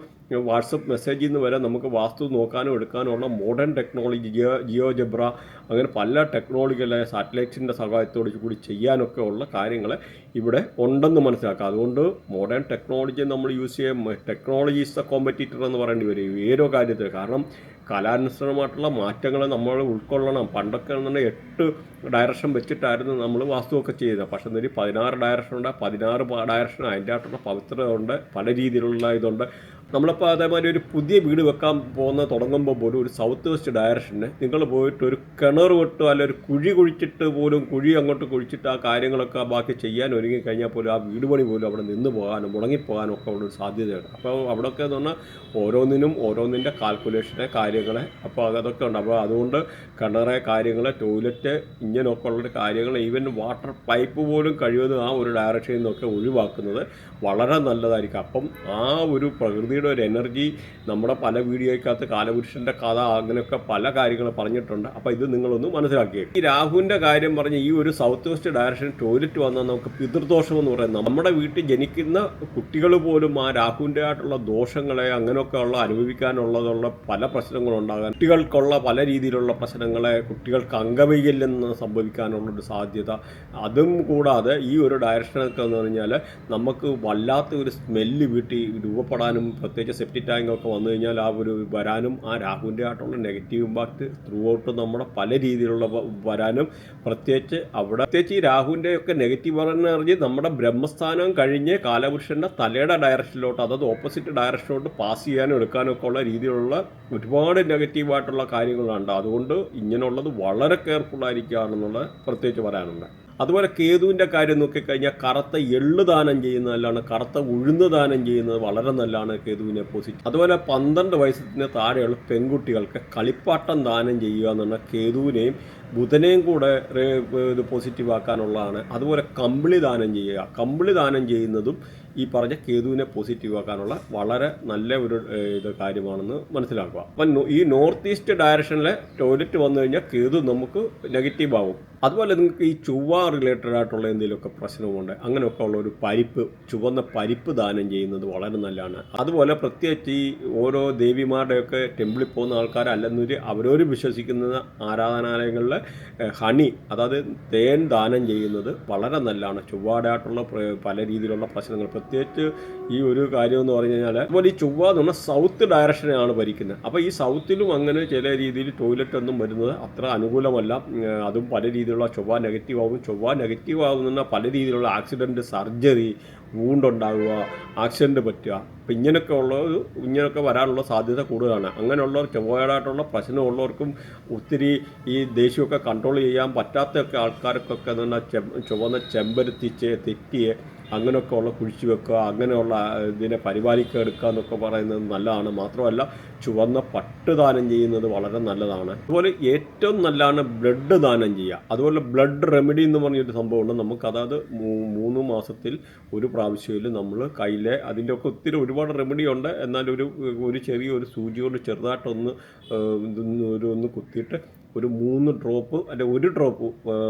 വാട്സപ്പ് മെസ്സേജിൽ നിന്ന് വരെ നമുക്ക് വാസ്തു നോക്കാനും എടുക്കാനുമുള്ള മോഡേൺ ടെക്നോളജി, ജിയോ ജബ്ര അങ്ങനെ പല ടെക്നോളജികളെ സാറ്റലൈറ്റ്സിൻ്റെ സഹായത്തോടു കൂടി ചെയ്യാനൊക്കെ ഉള്ള കാര്യങ്ങൾ ഇവിടെ ഉണ്ടെന്ന് മനസ്സിലാക്കുക. അതുകൊണ്ട് മോഡേൺ ടെക്നോളജി നമ്മൾ യൂസ് ചെയ്യാൻ, ടെക്നോളജി ഈസ് ദ കോമ്പറ്റീറ്റർ എന്ന് പറയേണ്ടി വരും ഏതോ കാര്യത്തിൽ. കാരണം കാലാനുസൃതമായിട്ടുള്ള മാറ്റങ്ങൾ നമ്മൾ ഉൾക്കൊള്ളണം. പണ്ടൊക്കെ തന്നെ 8 ഡയറക്ഷൻ വെച്ചിട്ടായിരുന്നു നമ്മൾ വാസ്തുവൊക്കെ ചെയ്തത്. പക്ഷേ എന്തെങ്കിലും 16 ഡയറക്ഷൻ ഉണ്ട്, 16 ഡയറക്ഷൻ അതിൻ്റെ ആയിട്ടുള്ള പവിത്രത ഉണ്ട്, പല രീതിയിലുള്ള ഇതുണ്ട്. നമ്മളിപ്പോൾ അതേമാതിരി ഒരു പുതിയ വീട് വെക്കാൻ തുടങ്ങുമ്പോൾ പോലും ഒരു സൗത്ത് വെസ്റ്റ് ഡയറക്ഷന് നിങ്ങൾ പോയിട്ട് ഒരു കിണർ വെട്ടോ അല്ല ഒരു കുഴി കുഴിച്ചിട്ട് പോലും കുഴി അങ്ങോട്ട് കുഴിച്ചിട്ട് ആ കാര്യങ്ങളൊക്കെ ബാക്കി ചെയ്യാൻ ഒരുങ്ങി കഴിഞ്ഞാൽ പോലും ആ വീട് പണി പോലും അവിടെ നിന്ന് പോകാനും മുടങ്ങിപ്പോകാനും ഒക്കെ ഉള്ള ഒരു സാധ്യതയുണ്ട്. അപ്പോൾ അവിടെയൊക്കെ എന്ന് പറഞ്ഞാൽ ഓരോന്നിൻ്റെ കാൽക്കുലേഷനെ കാര്യങ്ങളെ അപ്പോൾ അതൊക്കെ ഉണ്ട്. അപ്പോൾ അതുകൊണ്ട് കിണറെ കാര്യങ്ങൾ ടോയ്ലറ്റ് ഇങ്ങനെയൊക്കെ ഉള്ള കാര്യങ്ങൾ ഈവൻ വാട്ടർ പൈപ്പ് പോലും കഴിയുന്നത് ആ ഒരു ഡയറക്ഷനിൽ നിന്നൊക്കെ ഒഴിവാക്കുന്നത് വളരെ നല്ലതായിരിക്കും. അപ്പം ആ ഒരു പ്രകൃതിയുടെ ഒരു എനർജി നമ്മുടെ പല വീഡിയോയ്ക്കകത്ത് കാലപുരുഷൻ്റെ കഥ അങ്ങനെയൊക്കെ പല കാര്യങ്ങൾ പറഞ്ഞിട്ടുണ്ട്. അപ്പോൾ ഇത് നിങ്ങളൊന്ന് മനസ്സിലാക്കിയേ. ഈ രാഹുവിൻ്റെ കാര്യം പറഞ്ഞ് ഈ ഒരു സൗത്ത് വെസ്റ്റ് ഡയറക്ഷൻ ടോയ്ലറ്റ് വന്നാൽ നമുക്ക് പിതൃദോഷം എന്ന് പറയുന്നത് നമ്മുടെ വീട്ടിൽ ജനിക്കുന്ന കുട്ടികൾ പോലും ആ രാഹുവിൻ്റെ ആയിട്ടുള്ള ദോഷങ്ങളെ അങ്ങനെയൊക്കെ ഉള്ള അനുഭവിക്കാനുള്ളതുള്ള പല പ്രശ്നങ്ങളുണ്ടാകാൻ കുട്ടികൾക്കുള്ള പല രീതിയിലുള്ള പ്രശ്നങ്ങളെ കുട്ടികൾക്ക് അംഗവൈകല്യം സംഭവിക്കാനുള്ളൊരു സാധ്യത അതും കൂടാതെ ഈ ഒരു ഡയറക്ഷനൊക്കെ എന്ന് പറഞ്ഞാൽ നമുക്ക് വല്ലാത്ത ഒരു സ്മെല്ല് വീട്ടിൽ രൂപപ്പെടാനും പ്രത്യേകിച്ച് സെപ്റ്റി ടാങ്കൊക്കെ വന്നു കഴിഞ്ഞാൽ ആ ഒരു വരാനും ആ രാഹുവിൻ്റെ ആയിട്ടുള്ള നെഗറ്റീവ് ഇമ്പാക്റ്റ് ത്രൂ ഔട്ട് നമ്മുടെ പല രീതിയിലുള്ള വരാനും പ്രത്യേകിച്ച് ഈ രാഹുവിൻ്റെ ഒക്കെ നെഗറ്റീവ് എനർജി നമ്മുടെ ബ്രഹ്മസ്ഥാനം കഴിഞ്ഞ് കാലപുരുഷൻ്റെ തലയുടെ ഡയറക്ഷനിലോട്ട് അതായത് ഓപ്പോസിറ്റ് ഡയറക്ഷനിലോട്ട് പാസ് ചെയ്യാനും എടുക്കാനും ഒക്കെ ഉള്ള രീതിയിലുള്ള ഒരുപാട് നെഗറ്റീവായിട്ടുള്ള കാര്യങ്ങളുണ്ട്. അതുകൊണ്ട് ഇങ്ങനെയുള്ളത് വളരെ കെയർഫുള്ളായിരിക്കുകയാണെന്നുള്ള പ്രത്യേകിച്ച് പറയാനുണ്ട്. അതുപോലെ കേതുവിൻ്റെ കാര്യം നോക്കിക്കഴിഞ്ഞാൽ കറുത്ത എള്ള് ദാനം ചെയ്യുന്നത് നല്ലതാണ്, കറുത്ത ഉഴുന്ന് ദാനം ചെയ്യുന്നത് വളരെ നല്ലതാണ് കേതുവിനെ പോസിറ്റീവ്. അതുപോലെ 12 വയസ്സിന് താഴെയുള്ള പെൺകുട്ടികൾക്ക് കളിപ്പാട്ടം ദാനം ചെയ്യുക എന്നുള്ള കേതുവിനെയും ബുധനെയും കൂടെ ഇത് പോസിറ്റീവ് ആക്കാനുള്ളതാണ്. അതുപോലെ കമ്പിളി ദാനം ചെയ്യുക, കമ്പിളി ദാനം ചെയ്യുന്നതും ഈ പറഞ്ഞ കേതുവിനെ പോസിറ്റീവ് ആക്കാനുള്ള വളരെ നല്ല ഒരു കാര്യമാണെന്ന് മനസ്സിലാക്കുക. അപ്പം ഈ നോർത്ത് ഈസ്റ്റ് ഡയറക്ഷനിലെ ടോയ്ലറ്റ് വന്നു കഴിഞ്ഞാൽ കേതു നമുക്ക് നെഗറ്റീവ് ആകും. അതുപോലെ നിങ്ങൾക്ക് ഈ ചൊവ്വ റിലേറ്റഡ് ആയിട്ടുള്ള എന്തെങ്കിലുമൊക്കെ പ്രശ്നമുണ്ട് അങ്ങനെയൊക്കെ ഉള്ള ഒരു ചുവന്ന പരിപ്പ് ദാനം ചെയ്യുന്നത് വളരെ നല്ലതാണ്. അതുപോലെ പ്രത്യേകിച്ച് ഈ ഓരോ ദേവിമാരുടെയൊക്കെ ടെമ്പിളിൽ പോകുന്ന ആൾക്കാർ അല്ലെന്നൊരു അവരോട് വിശ്വസിക്കുന്ന ആരാധനാലയങ്ങളിലെ ഹണി അതായത് തേൻ ദാനം ചെയ്യുന്നത് വളരെ നല്ലതാണ്. ചൊവ്വയുടെ ആയിട്ടുള്ള പല രീതിയിലുള്ള പ്രശ്നങ്ങൾ പ്രത്യേകിച്ച് ഈ ഒരു കാര്യം എന്ന് പറഞ്ഞു കഴിഞ്ഞാൽ അതുപോലെ ഈ ചൊവ്വ എന്ന് പറഞ്ഞാൽ സൗത്ത് ഡയറക്ഷനെയാണ് ഭരിക്കുന്നത്. അപ്പോൾ ഈ സൗത്തിലും അങ്ങനെ ചില രീതിയിൽ ടോയ്ലറ്റ് ഒന്നും വരുന്നത് അത്ര അനുകൂലമല്ല. അതും പല രീതിയിലുള്ള ചൊവ്വ നെഗറ്റീവ് ആകും. ചൊവ്വ നെഗറ്റീവ് ആകുന്ന പല രീതിയിലുള്ള ആക്സിഡൻറ്റ്, സർജറി, വൂണ്ടുണ്ടാകുക, ആക്സിഡൻറ്റ് പറ്റുക. അപ്പോൾ ഇങ്ങനെയൊക്കെ വരാനുള്ള സാധ്യത കൂടുതലാണ്. അങ്ങനെയുള്ളവർ ചൊവ്വയായിട്ടുള്ള പ്രശ്നമുള്ളവർക്കും ഒത്തിരി ഈ ദേഷ്യമൊക്കെ കൺട്രോൾ ചെയ്യാൻ പറ്റാത്തൊക്കെ ആൾക്കാർക്കൊക്കെ എന്ന് പറഞ്ഞാൽ ചുവന്ന ചെമ്പരത്തി തെറ്റിയെ അങ്ങനെയൊക്കെ ഉള്ള കുഴിച്ചു വെക്കുക അങ്ങനെയുള്ള ഇതിനെ പരിപാലിക്കുക എടുക്കുക എന്നൊക്കെ പറയുന്നത് നല്ലതാണ്. മാത്രമല്ല ചുവന്ന പട്ട് ദാനം ചെയ്യുന്നത് വളരെ നല്ലതാണ്. അതുപോലെ ഏറ്റവും നല്ലതാണ് ബ്ലഡ് ദാനം ചെയ്യുക. അതുപോലെ ബ്ലഡ് റെമഡി എന്ന് പറഞ്ഞൊരു സംഭവമുണ്ട്. നമുക്ക് അതായത് 3 മാസത്തിൽ ഒരു പ്രാവശ്യത്തിൽ നമ്മൾ കയ്യിലെ അതിൻ്റെയൊക്കെ ഒത്തിരി ഒരുപാട് റെമഡി ഉണ്ട്. എന്നാൽ ഒരു ചെറിയൊരു സൂചി കൊണ്ട് ചെറുതായിട്ടൊന്ന് ഒന്ന് കുത്തിയിട്ട് ഒരു 3 ഡ്രോപ്പ് അല്ലെ 1 ഡ്രോപ്പ്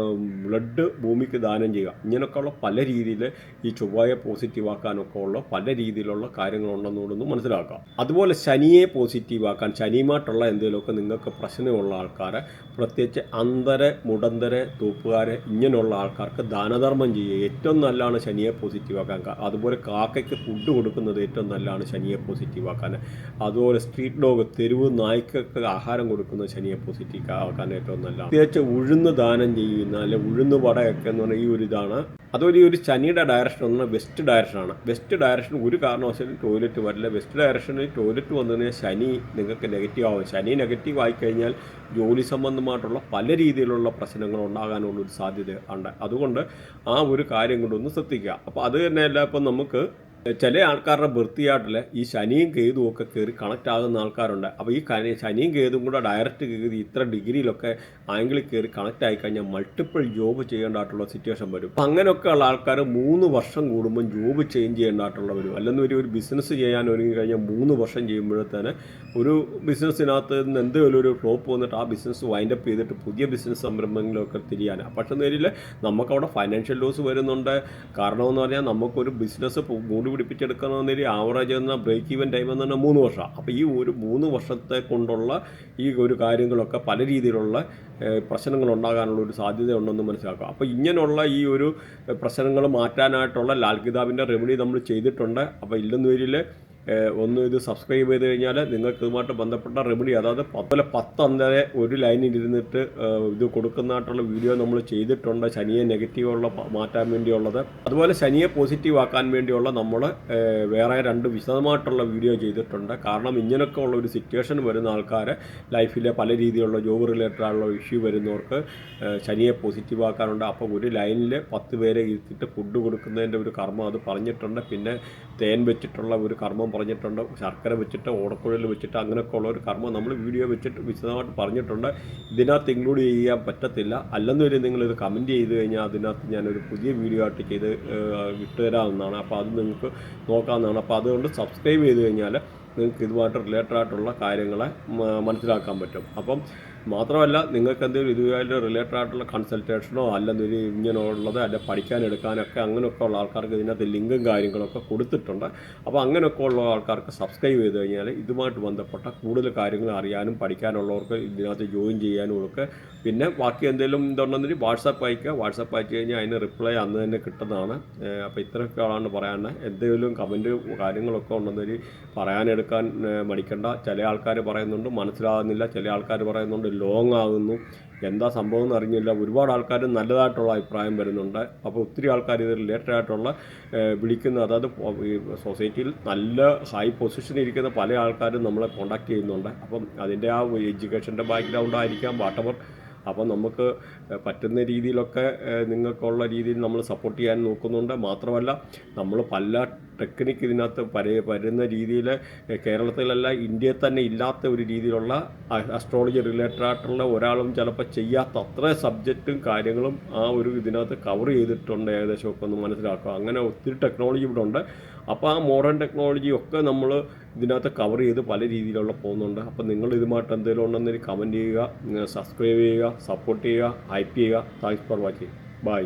ബ്ലഡ് ഭൂമിക്ക് ദാനം ചെയ്യുക. ഇങ്ങനെയൊക്കെയുള്ള പല രീതിയിൽ ഈ ചൊവ്വയെ പോസിറ്റീവ് ആക്കാനൊക്കെ ഉള്ള പല രീതിയിലുള്ള കാര്യങ്ങളുണ്ടെന്നുകൂടൊന്ന് മനസ്സിലാക്കാം. അതുപോലെ ശനിയെ പോസിറ്റീവ് ആക്കാൻ ശനിയുമായിട്ടുള്ള എന്തെങ്കിലുമൊക്കെ നിങ്ങൾക്ക് പ്രശ്നമുള്ള ആൾക്കാരെ പ്രത്യേകിച്ച് മുടന്തരെ തൂപ്പുകാരെ ഇങ്ങനെയുള്ള ആൾക്കാർക്ക് ദാനധർമ്മം ചെയ്യുക ഏറ്റവും നല്ലതാണ് ശനിയെ പോസിറ്റീവ് ആക്കാൻ. അതുപോലെ കാക്കയ്ക്ക് ഫുഡ് കൊടുക്കുന്നത് ഏറ്റവും നല്ലതാണ് ശനിയെ പോസിറ്റീവ് ആക്കാൻ. അതുപോലെ സ്ട്രീറ്റ് ഡോഗ് തെരുവ് നായ്ക്കൊക്കെ ആഹാരം കൊടുക്കുന്നത് ശനിയെ പോസിറ്റീവ് ആക്കാൻ ഏറ്റവും നല്ലതാണ്. പ്രത്യേകിച്ച് ഉഴുന്ന് ദാനം ചെയ്യുന്ന അല്ലെ ഉഴുന്ന് വടയൊക്കെ എന്ന് പറഞ്ഞാൽ ഈ ഒരു ഇതാണ്. അതുപോലെ ഈ ഒരു ശനിയുടെ ഡയറക്ഷൻ എന്ന് പറഞ്ഞാൽ വെസ്റ്റ് ഡയറക്ഷനാണ്. വെസ്റ്റ് ഡയറക്ഷൻ ഒരു കാരണവശാലും ടോയ്ലറ്റ് വരില്ല. വെസ്റ്റ് ഡയറക്ഷനിൽ ടോയ്ലറ്റ് വന്നു കഴിഞ്ഞാൽ ശനി നിങ്ങൾക്ക് നെഗറ്റീവ് ആവും. ശനി നെഗറ്റീവ് ആയിക്കഴിഞ്ഞാൽ ജോലി സംബന്ധമായിട്ടുള്ള പല രീതിയിലുള്ള പ്രശ്നങ്ങൾ ഉണ്ടാകാനുള്ളൊരു സാധ്യത ഉണ്ട്. അതുകൊണ്ട് ആ ഒരു കാര്യം കൊണ്ടൊന്ന് ശ്രദ്ധിക്കുക. അപ്പോൾ അത് തന്നെയല്ല ഇപ്പം നമുക്ക് ചില ആൾക്കാരുടെ വൃത്തിയായിട്ടില്ല ഈ ശനിയും കേതും ഒക്കെ കയറി കണക്റ്റ് ആകുന്ന ആൾക്കാരുണ്ട്. അപ്പോൾ ഈ ശനിയും കേതും കൂടെ ഡയറക്റ്റ് കയറി ഇത്ര ഡിഗ്രിയിലൊക്കെ ആംഗിളിൽ കയറി കണക്റ്റ് ആയിക്കഴിഞ്ഞാൽ മൾട്ടിപ്പിൾ ജോബ് ചെയ്യേണ്ടതായിട്ടുള്ള സിറ്റുവേഷൻ വരും. അപ്പം അങ്ങനെയൊക്കെയുള്ള ആൾക്കാർ 3 വർഷം കൂടുമ്പം ജോബ് ചേഞ്ച് ചെയ്യേണ്ടതായിട്ടുള്ള വരും. അല്ലെങ്കിൽ ഒരു ബിസിനസ് ചെയ്യാൻ ഒരുങ്ങി കഴിഞ്ഞാൽ 3 വർഷം ചെയ്യുമ്പോഴത്തേന് ഒരു ബിസിനസ്സിനകത്ത് നിന്ന് എന്തെങ്കിലും ഒരു ഫ്ലോപ്പ് വന്നിട്ട് ആ ബിസിനസ് വൈൻഡപ്പ് ചെയ്തിട്ട് പുതിയ ബിസിനസ് സംരംഭങ്ങളൊക്കെ തിരിയാനാണ്. പക്ഷേ നേരിൽ നമുക്കവിടെ ഫൈനാൻഷ്യൽ ലോസ് വരുന്നുണ്ട്. കാരണമെന്ന് പറഞ്ഞാൽ നമുക്കൊരു ബിസിനസ് മൂടി പിടിപ്പിച്ചെടുക്കണമെന്നൊരു ആവറേജ് എന്ന ബ്രേക്ക് ഈവൻ ടൈം എന്ന് പറഞ്ഞാൽ 3 വർഷം. അപ്പോൾ ഈ ഒരു 3 വർഷത്തെ കൊണ്ടുള്ള ഈ ഒരു കാര്യങ്ങളൊക്കെ പല രീതിയിലുള്ള പ്രശ്നങ്ങൾ ഉണ്ടാകാനുള്ള ഒരു സാധ്യതയുണ്ടെന്ന് മനസ്സിലാക്കുക. അപ്പോൾ ഇങ്ങനെയുള്ള ഈ ഒരു പ്രശ്നങ്ങൾ മാറ്റാനായിട്ടുള്ള ലാൽ കിതാബിൻ്റെ റെമഡി നമ്മൾ ചെയ്തിട്ടുണ്ട്. അപ്പോൾ ഇല്ലെന്ന് വരിൽ ഒന്ന് ഇത് സബ്സ്ക്രൈബ് ചെയ്ത് കഴിഞ്ഞാൽ നിങ്ങൾക്ക് ഇതുമായിട്ട് ബന്ധപ്പെട്ട റെമഡി, അതായത് 10 ഒരു ലൈനിൽ ഇരുന്നിട്ട് ഇത് കൊടുക്കുന്നതായിട്ടുള്ള വീഡിയോ നമ്മൾ ചെയ്തിട്ടുണ്ട്. ശനിയെ നെഗറ്റീവുള്ള മാറ്റാൻ വേണ്ടിയുള്ളത്, അതുപോലെ ശനിയെ പോസിറ്റീവ് ആക്കാൻ വേണ്ടിയുള്ള നമ്മൾ വേറെ 2 വിശദമായിട്ടുള്ള വീഡിയോ ചെയ്തിട്ടുണ്ട്. കാരണം ഇങ്ങനെയൊക്കെ ഉള്ള ഒരു സിറ്റുവേഷൻ വരുന്ന ആൾക്കാർ ലൈഫിലെ പല രീതിയിലുള്ള ജോബ് റിലേറ്റഡ് ആയുള്ള ഇഷ്യൂ വരുന്നവർക്ക് ശനിയെ പോസിറ്റീവ് ആക്കാനുണ്ട്. അപ്പോൾ ഒരു ലൈനിൽ 10 പേരെ ഇരുത്തിയിട്ട് ഫുഡ് കൊടുക്കുന്നതിൻ്റെ ഒരു കർമ്മം അത് പറഞ്ഞിട്ടുണ്ട്. പിന്നെ തേൻ വെച്ചിട്ടുള്ള ഒരു കർമ്മം പറഞ്ഞിട്ടുണ്ട്, ശർക്കര വെച്ചിട്ട് ഓടക്കുഴൽ വെച്ചിട്ട് അങ്ങനെയൊക്കെ ഉള്ള ഒരു കർമ്മം നമ്മൾ വീഡിയോ വെച്ചിട്ട് വിശദമായിട്ട് പറഞ്ഞിട്ടുണ്ട്. ഇതിനകത്ത് ഇൻക്ലൂഡ് ചെയ്യാൻ പറ്റത്തില്ല. അല്ലെന്നൊരു നിങ്ങളിത് കമൻറ്റ് ചെയ്ത് കഴിഞ്ഞാൽ അതിനകത്ത് ഞാനൊരു പുതിയ വീഡിയോ ആയിട്ട് ചെയ്ത് വിട്ടുതരാവുന്നതാണ്. അപ്പോൾ അത് നിങ്ങൾക്ക് നോക്കാവുന്നതാണ്. അപ്പോൾ അതുകൊണ്ട് സബ്സ്ക്രൈബ് ചെയ്ത് കഴിഞ്ഞാൽ നിങ്ങൾക്ക് ഇതുമായിട്ട് റിലേറ്റഡ് ആയിട്ടുള്ള കാര്യങ്ങളെ മനസ്സിലാക്കാൻ പറ്റും. അപ്പം മാത്രമല്ല, നിങ്ങൾക്ക് എന്തെങ്കിലും ഇതുമായിട്ട് റിലേറ്റഡ് ആയിട്ടുള്ള കൺസൾട്ടേഷനോ അല്ലെന്നൊരു ഇങ്ങനെയുള്ളത് അല്ല പഠിക്കാൻ എടുക്കാനൊക്കെ അങ്ങനെയൊക്കെ ഉള്ള ആൾക്കാർക്ക് ഇതിനകത്ത് ലിങ്കും കാര്യങ്ങളൊക്കെ കൊടുത്തിട്ടുണ്ട്. അപ്പോൾ അങ്ങനെയൊക്കെ ഉള്ള ആൾക്കാർക്ക് സബ്സ്ക്രൈബ് ചെയ്ത് കഴിഞ്ഞാൽ ഇതുമായിട്ട് ബന്ധപ്പെട്ട കൂടുതൽ കാര്യങ്ങൾ അറിയാനും പഠിക്കാനുള്ളവർക്ക് ഇതിനകത്ത് ജോയിൻ ചെയ്യാനും ഒക്കെ. പിന്നെ ബാക്കി എന്തെങ്കിലും ഇതുണ്ടെന്നൊരു വാട്സാപ്പ് അയക്കുക. വാട്സാപ്പ് അയച്ചു കഴിഞ്ഞാൽ അതിന് റിപ്ലൈ അന്ന് തന്നെ കിട്ടുന്നതാണ്. അപ്പോൾ ഇത്രയൊക്കെയാണ് പറയാനുള്ളത്. എന്തെങ്കിലും കമൻറ്റ് കാര്യങ്ങളൊക്കെ ഉണ്ടെന്നൊരു പറയാനെടുക്കാൻ മടിക്കണ്ട. ചില ആൾക്കാർ പറയുന്നുണ്ട് മനസ്സിലാകുന്നില്ല, ചില ആൾക്കാർ പറയുന്നുണ്ട് ലോങ് ആകുന്നു, എന്താ സംഭവം എന്ന് അറിഞ്ഞില്ല. ഒരുപാട് ആൾക്കാർ നല്ലതായിട്ടുള്ള അഭിപ്രായം വരുന്നുണ്ട്. അപ്പോൾ ഒത്തിരി ആൾക്കാർ ഇത് റിലേറ്റഡ് ആയിട്ടുള്ള വിളിക്കുന്ന, അതായത് സൊസൈറ്റിയിൽ നല്ല ഹൈ പൊസിഷനിൽ ഇരിക്കുന്ന പല ആൾക്കാരും നമ്മളെ കോൺടാക്ട് ചെയ്യുന്നുണ്ട്. അപ്പം അതിൻ്റെ ആ എഡ്യൂക്കേഷൻ്റെ ബാക്ക്ഗ്രൗണ്ട് ആയിരിക്കാം വാട്ടവർ. അപ്പം നമുക്ക് പറ്റുന്ന രീതിയിലൊക്കെ നിങ്ങൾക്കുള്ള രീതിയിൽ നമ്മൾ സപ്പോർട്ട് ചെയ്യാൻ നോക്കുന്നുണ്ട്. മാത്രമല്ല നമ്മൾ പല ടെക്നിക്ക് ഇതിനകത്ത് വരുന്ന രീതിയിൽ കേരളത്തിലല്ല ഇന്ത്യയിൽ തന്നെ ഇല്ലാത്ത ഒരു രീതിയിലുള്ള അസ്ട്രോളജി റിലേറ്റഡ് ആയിട്ടുള്ള ഒരാളും ചിലപ്പോൾ ചെയ്യാത്ത അത്ര സബ്ജക്റ്റും കാര്യങ്ങളും ആ ഒരു ഇതിനകത്ത് കവർ ചെയ്തിട്ടുണ്ട്. ഏകദേശമൊക്കെ ഒന്ന് മനസ്സിലാക്കുക. അങ്ങനെ ഒത്തിരി ടെക്നോളജി ഇവിടെ ഉണ്ട്. അപ്പോൾ ആ മോഡേൺ ടെക്നോളജി ഒക്കെ നമ്മൾ ഇതിനകത്ത് കവർ ചെയ്ത് പല രീതിയിലുള്ള പോകുന്നുണ്ട്. അപ്പോൾ നിങ്ങൾ ഇതുമായിട്ട് എന്തെങ്കിലും ഉണ്ടെന്നൊരു കമൻറ്റ് ചെയ്യുക, സബ്സ്ക്രൈബ് ചെയ്യുക, സപ്പോർട്ട് ചെയ്യുക, ഹൈപ്പ് ചെയ്യുക. Thanks for watching. ബൈ.